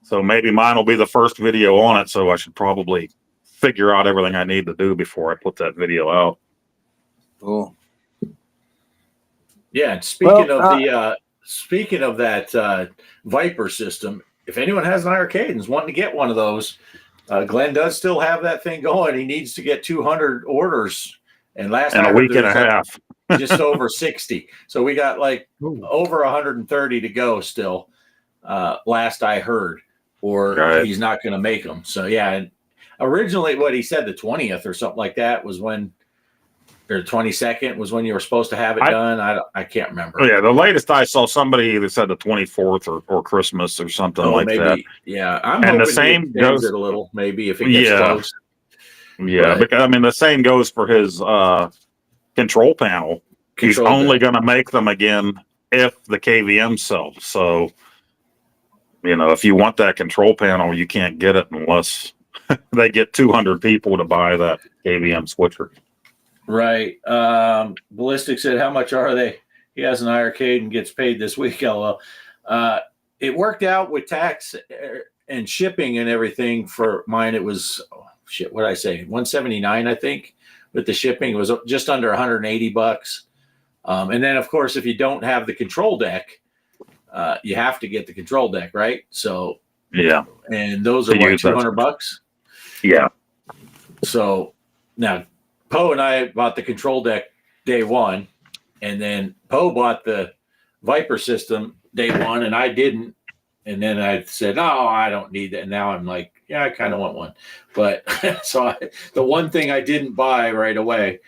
so maybe mine will be the first video on it. So I should probably figure out everything I need to do before I put that video out. Cool. Yeah. And speaking of that Viper system, if anyone has an iArcade and is wanting to get one of those, Glenn does still have that thing going. He needs to get 200 orders, and last in I a heard, week and a there's like half. just over 60. So we got like Ooh. over 130 to go still. Last I heard, or Right. he's not going to make them. So yeah, and originally what he said, the 20th or something like that, was when, or the 22nd was when you were supposed to have it done. I can't remember. Oh, yeah, the latest I saw, somebody either said the 24th or Christmas or something like maybe, that. yeah. I'm And the hoping same he extends goes- it a little, maybe if it gets Yeah. close. Yeah, But- because I mean the same goes for his control panel. He's Control only deck. going to make them again if the KVM sells. So, if you want that control panel, you can't get it unless they get 200 people to buy that KVM switcher. Right. Ballistic said, how much are they? He has an arcade and gets paid this week. LOL. It worked out with tax and shipping and everything for mine. It was, what did I say? 179, I think. With the shipping, it was just under 180 bucks. And then, of course, if you don't have the control deck, you have to get the control deck, right? So, Yeah, and those are To what, use that 200 bucks? yeah, So now Poe and I bought the control deck day one, and then Poe bought the Viper system day one, and I didn't. And then I said, "Oh, I don't need that." And now I'm like, "Yeah, I kind of want one," but the one thing I didn't buy right away.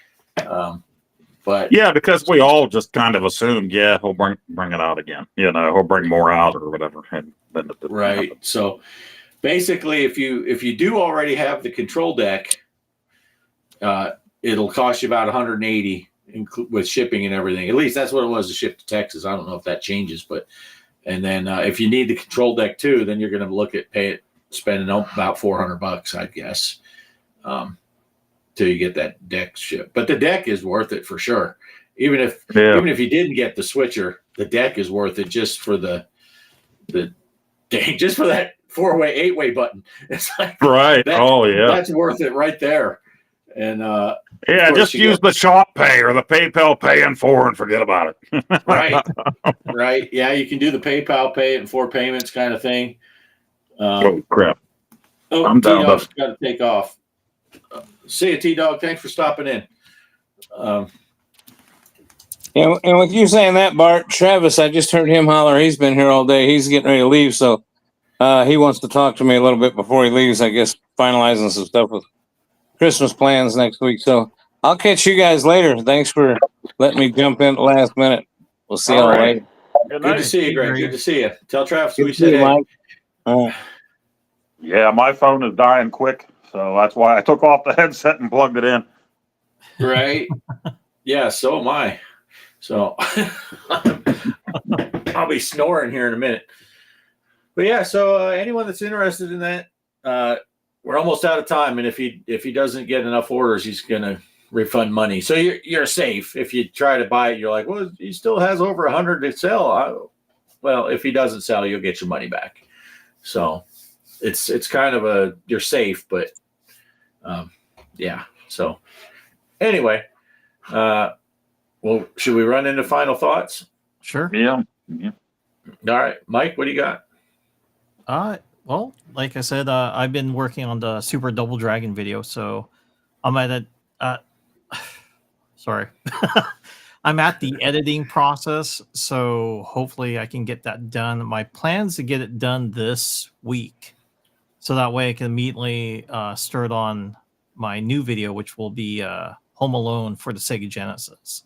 But yeah, because we all just kind of assumed, yeah, he'll bring it out again. He'll bring more out or whatever. And then it didn't right, happen. so basically, if you do already have the control deck, it'll cost you about 180 with shipping and everything. At least that's what it was to ship to Texas. I don't know if that changes, but and then if you need the control deck too, then you're going to look at spending about 400 bucks, I guess, till you get that deck shipped. But the deck is worth it for sure. Even if you didn't get the switcher, the deck is worth it just for just for that 4-way, 8-way button. It's like Right. that's worth it right there. And Yeah, course just you use the shop pay or the PayPal pay in 4 and forget about it. right. Yeah, you can do the PayPal pay it in 4 payments kind of thing. Oh crap! Oh, I'm down T-Dog's got to take off. See you, T-Dog. Thanks for stopping in. And with you saying that, Bart, Travis, I just heard him holler. He's been here all day. He's getting ready to leave, so he wants to talk to me a little bit before he leaves. I guess finalizing some stuff with Christmas plans next week. So I'll catch you guys later. Thanks for letting me jump in at the last minute. We'll see y'all later. Good to see you, Greg. Good to see you. Tell Travis we Good to said see you, hey. Mike. All right. Yeah, my phone is dying quick, so that's why I took off the headset and plugged it in. Right? Yeah, so am I. So I'll be snoring here in a minute. But yeah, so anyone that's interested in that, we're almost out of time, and if he doesn't get enough orders, he's gonna refund money. So you're safe. If you try to buy it, you're like, well, he still has over 100 to sell. Well, if he doesn't sell, you'll get your money back. So it's kind of you're safe, but yeah. So anyway, well, should we run into final thoughts? Sure. Yeah. All right, Mike, what do you got? Well, like I said, I've been working on the Super Double Dragon video, so I'm at sorry. I'm at the editing process, so hopefully I can get that done. My plan is to get it done this week, so that way I can immediately start on my new video, which will be Home Alone for the Sega Genesis.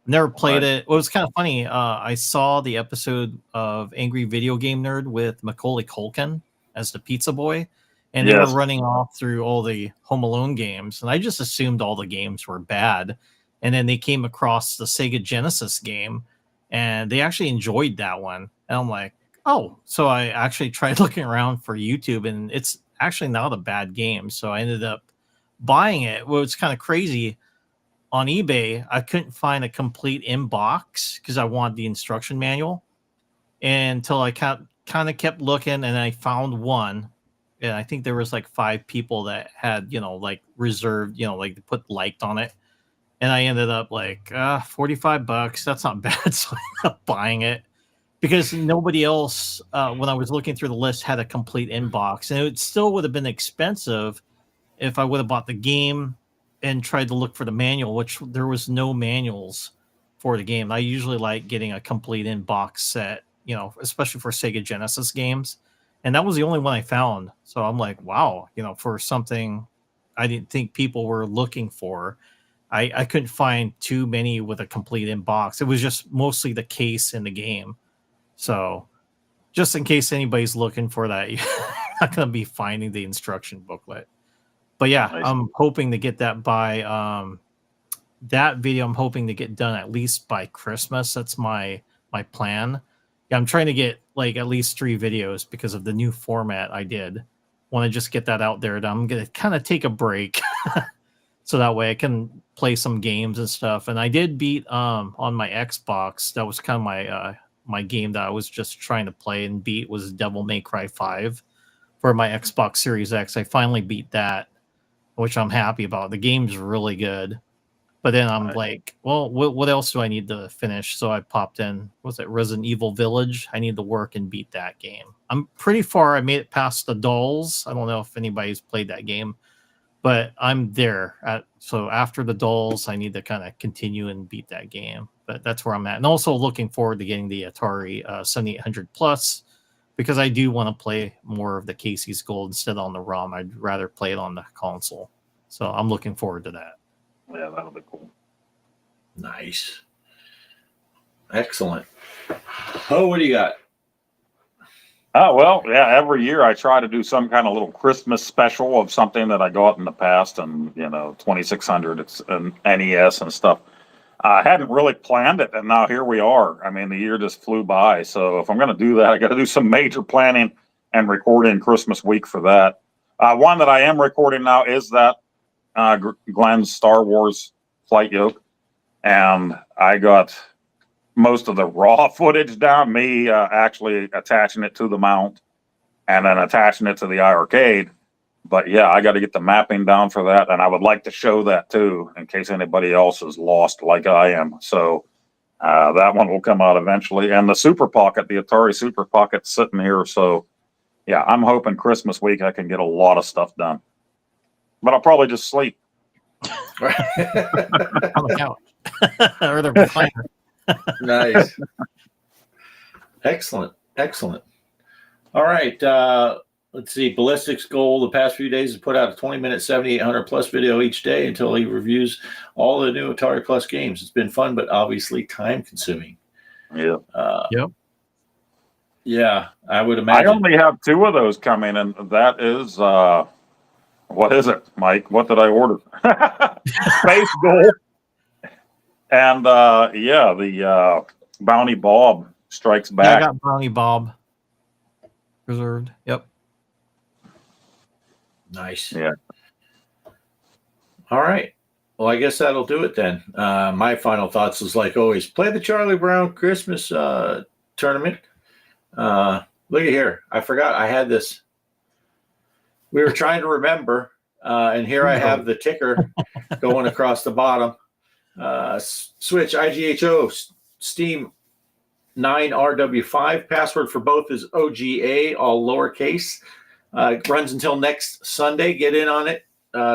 Never played it. Well, it was kind of funny. I saw the episode of Angry Video Game Nerd with Macaulay Culkin as the pizza boy, and they were running off through all the Home Alone games, and I just assumed all the games were bad. And then they came across the Sega Genesis game, and they actually enjoyed that one. And I'm like, oh, so I actually tried looking around for YouTube, and it's actually not a bad game. So I ended up buying it. Well, it's kind of crazy. On eBay, I couldn't find a complete inbox because I wanted the instruction manual until I kind of kept looking, and I found one. And I think there was like 5 people that had, like reserved, like put liked on it. And I ended up like $45. That's not bad. So I ended up buying it. because nobody else, when I was looking through the list, had a complete inbox, and it still would have been expensive if I would have bought the game and tried to look for the manual, which there was no manuals for the game. I usually like getting a complete in-box set, especially for Sega Genesis games. And that was the only one I found. So I'm like, wow, for something I didn't think people were looking for. I couldn't find too many with a complete in-box. It was just mostly the case in the game. So just in case anybody's looking for that, you're not going to be finding the instruction booklet. But yeah, Nice. I'm hoping to get that by that video. I'm hoping to get done at least by Christmas. That's my plan. Yeah, I'm trying to get like at least 3 videos because of the new format I did. Want to just get that out there. And I'm going to kind of take a break so that way I can play some games and stuff. And I did beat on my Xbox. That was kind of my game that I was just trying to play and beat was Devil May Cry 5 for my Xbox Series X. I finally beat that, which I'm happy about. The game's really good. But then I'm like, well, what else do I need to finish? So I popped in, was it Resident Evil Village? I need to work and beat that game. I'm pretty far. I made it past the dolls. I don't know if anybody's played that game, but I'm there. So after the dolls, I need to kind of continue and beat that game. But that's where I'm at. And also looking forward to getting the Atari 7800 Plus, because I do want to play more of the Casey's Gold instead on the ROM. I'd rather play it on the console. So I'm looking forward to that. Yeah, that'll be cool. Nice. Excellent. Oh, what do you got? Oh, well, yeah, every year I try to do some kind of little Christmas special of something that I got in the past, and 2600, it's an NES and stuff. I hadn't really planned it, and now here we are. I mean, the year just flew by. So if I'm going to do that, I got to do some major planning and recording Christmas week for that. One that I am recording now is that Glenn's Star Wars flight yoke, and I got most of the raw footage down, me actually attaching it to the mount and then attaching it to the iArcade. But yeah, I got to get the mapping down for that, and I would like to show that too in case anybody else is lost like I am. So that one will come out eventually. And the Super Pocket, the Atari Super Pocket, sitting here. So yeah, I'm hoping Christmas week I can get a lot of stuff done. But I'll probably just sleep. On the couch or the recliner. Nice. Excellent. All right. Let's see. Ballistic's goal the past few days is put out a 20-minute 7800 plus video each day until he reviews all the new Atari Plus games. It's been fun, but obviously time consuming. Yeah. Yep. Yeah, I would imagine. I only have 2 of those coming, and that is what is it, Mike? What did I order? Space Gold. And the Bounty Bob Strikes Back. Yeah, I got Bounty Bob reserved. Yep. Nice. Yeah. All right. Well, I guess that'll do it then. My final thoughts is like always, play the Charlie Brown Christmas tournament. Look at here. I forgot I had this. We were trying to remember, and here I have the ticker going across the bottom. Switch IGHO Steam 9RW5. Password for both is OGA, all lowercase. Runs until next Sunday. Get in on it.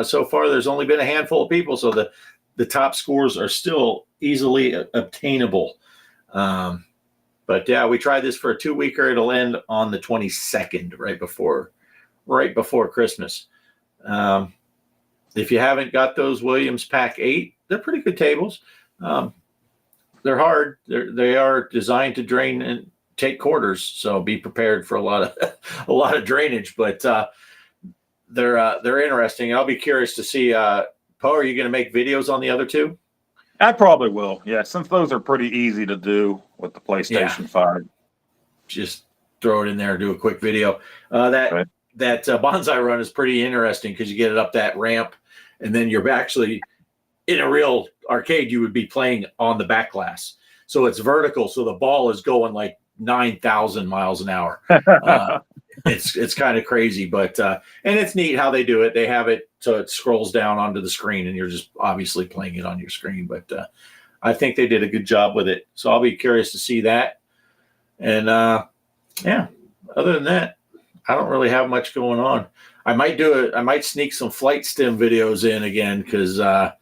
So far, there's only been a handful of people, so the top scores are still easily obtainable. But yeah, we tried this for a 2-weeker. It'll end on the 22nd, right before Christmas. If you haven't got those Williams Pack 8, they're pretty good tables. They're hard. They are designed to drain and take quarters, so be prepared for a lot of drainage. But they're interesting. I'll be curious to see. Poe, are you going to make videos on the other 2? I probably will. Yeah, since those are pretty easy to do with the PlayStation 5. Just throw it in there, do a quick video. That bonsai run is pretty interesting because you get it up that ramp, and then you're actually in a real arcade. You would be playing on the back glass, so it's vertical. So the ball is going like 9,000 miles an hour. It's kind of crazy, but and it's neat how they do it. They have it so it scrolls down onto the screen, and you're just obviously playing it on your screen. But I think they did a good job with it. So I'll be curious to see that. And yeah, other than that, I don't really have much going on. I might sneak some flight sim videos in again because I've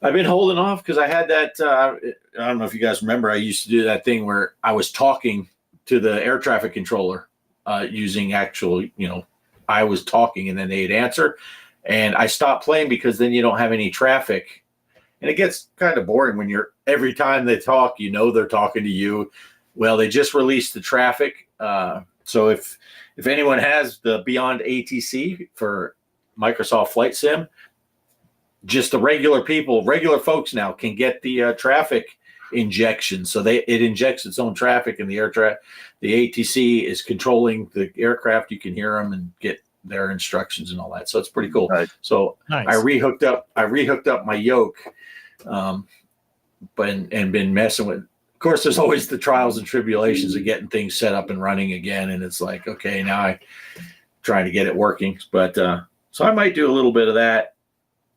been holding off because I had that. I don't know if you guys remember. I used to do that thing where I was talking to the air traffic controller using actual, I was talking and then they'd answer. And I stopped playing because then you don't have any traffic. And it gets kind of boring when every time they talk, they're talking to you. Well, they just released the traffic. So if anyone has the Beyond ATC for Microsoft Flight Sim, just the regular folks now can get the traffic injection. So it injects its own traffic, and the ATC is controlling the aircraft. You can hear them and get their instructions and all that. So it's pretty cool. Right. So Nice. I rehooked up my yoke, and been messing with. Of course, there's always the trials and tribulations of getting things set up and running again, and it's like, okay, now I trying to get it working. But so I might do a little bit of that.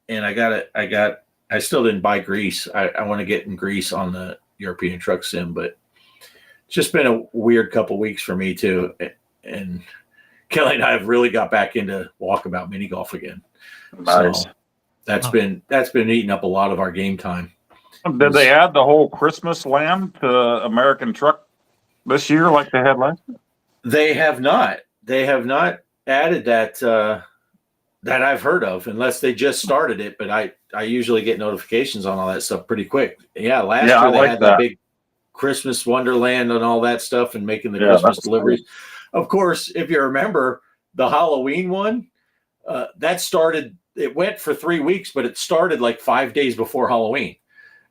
And I still didn't buy grease. I want to get in grease on the European Truck Sim, but it's just been a weird couple weeks for me too. And Kelly and I have really got back into walkabout mini golf again. Nice. So that's been eating up a lot of our game time. Did they add the whole Christmas land to American Truck this year like they had last year? They have not. They have not added that that I've heard of, unless they just started it. But I usually get notifications on all that stuff pretty quick. Yeah, last year they had that big Christmas Wonderland and all that stuff, and making the Christmas deliveries. Cool. Of course, if you remember the Halloween one, that started. It went for 3 weeks, but it started like 5 days before Halloween.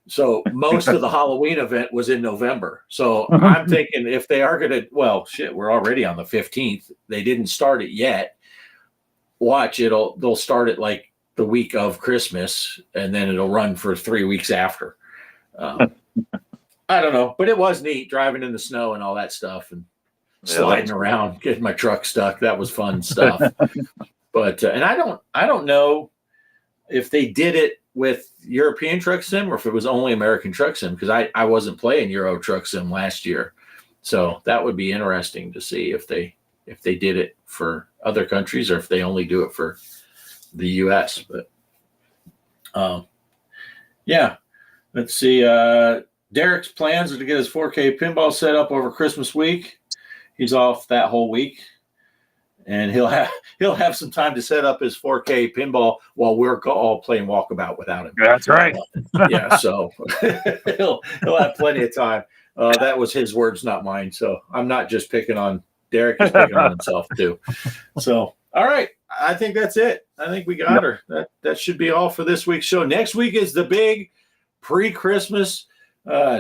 So most of the Halloween event was in November. So I'm thinking if they are going to, well, shit, we're already on the 15th. They didn't start it yet. Watch, they'll start it like the week of Christmas, and then it'll run for 3 weeks after. I don't know, but it was neat driving in the snow and all that stuff, and sliding around, getting my truck stuck. That was fun stuff. But and I don't know if they did it with European Truck Sim or if it was only American Truck Sim, because I wasn't playing Euro Truck Sim last year. So that would be interesting to see if they did it for other countries or if they only do it for the US. But yeah, let's see. Derek's plans are to get his 4K pinball set up over Christmas week. He's off that whole week, and he'll have some time to set up his 4K pinball while we're all playing walkabout without him. That's right. Yeah, so he'll have plenty of time. That was his words, not mine. So I'm not just picking on Derek; he's picking on himself too. So, all right, I think that's it. I think we got her. That should be all for this week's show. Next week is the big pre-Christmas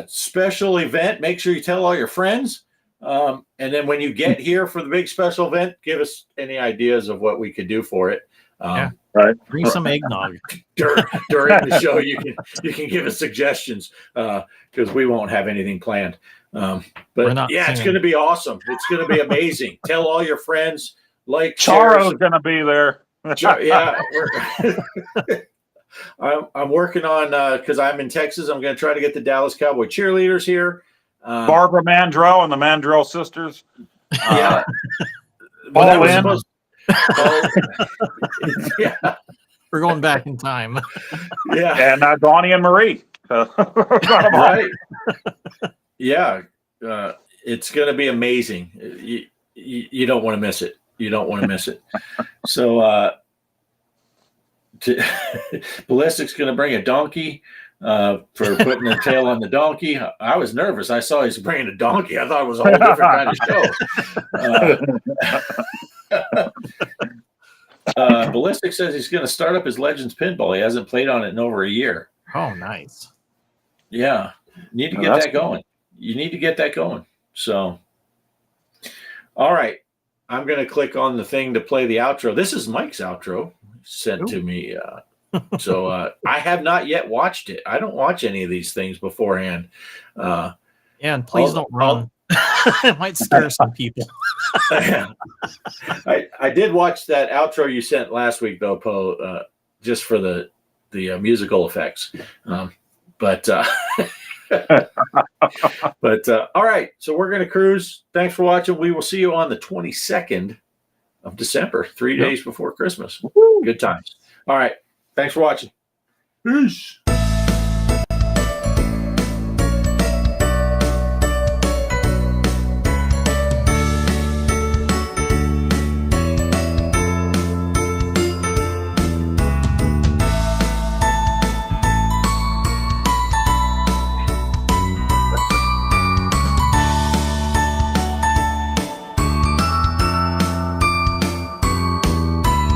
special event. Make sure you tell all your friends. And then when you get here for the big special event, give us any ideas of what we could do for it. Right. Bring some eggnog. During the show, you can give us suggestions because we won't have anything planned. But yeah, it's going to be awesome. It's going to be amazing. Tell all your friends. Like Charo's going to be there. Yeah. I'm working on because I'm in Texas. I'm going to try to get the Dallas Cowboy cheerleaders here. Barbara Mandrell and the Mandrell sisters. Yeah. Paul Lynn. Yeah. We're going back in time. Yeah. And Donnie and Marie. Right. Yeah. It's going to be amazing. You don't want to miss it. You don't want to miss it. So Ballistic's going to bring a donkey for putting the tail on the donkey. I was nervous. I saw he's bringing a donkey. I thought it was a whole different kind of show. Ballistic says he's going to start up his Legends pinball. He hasn't played on it in over a year. Oh, nice. Yeah. Need to get that going. You need to get that going. So, all right. I'm going to click on the thing to play the outro. This is Mike's outro sent to me. So I have not yet watched it. I don't watch any of these things beforehand. Yeah, and please don't run. It might scare some people. I did watch that outro you sent last week, though, Poe, just for the musical effects. But But all right, so we're going to cruise. Thanks for watching. We will see you on the 22nd of December, 3 days before Christmas. Woo-hoo. Good times. All right, thanks for watching. Peace.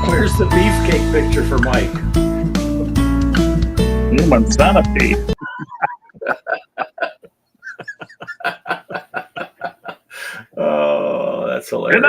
Where's the beefcake picture for Mike? Human centipede. Oh, that's hilarious.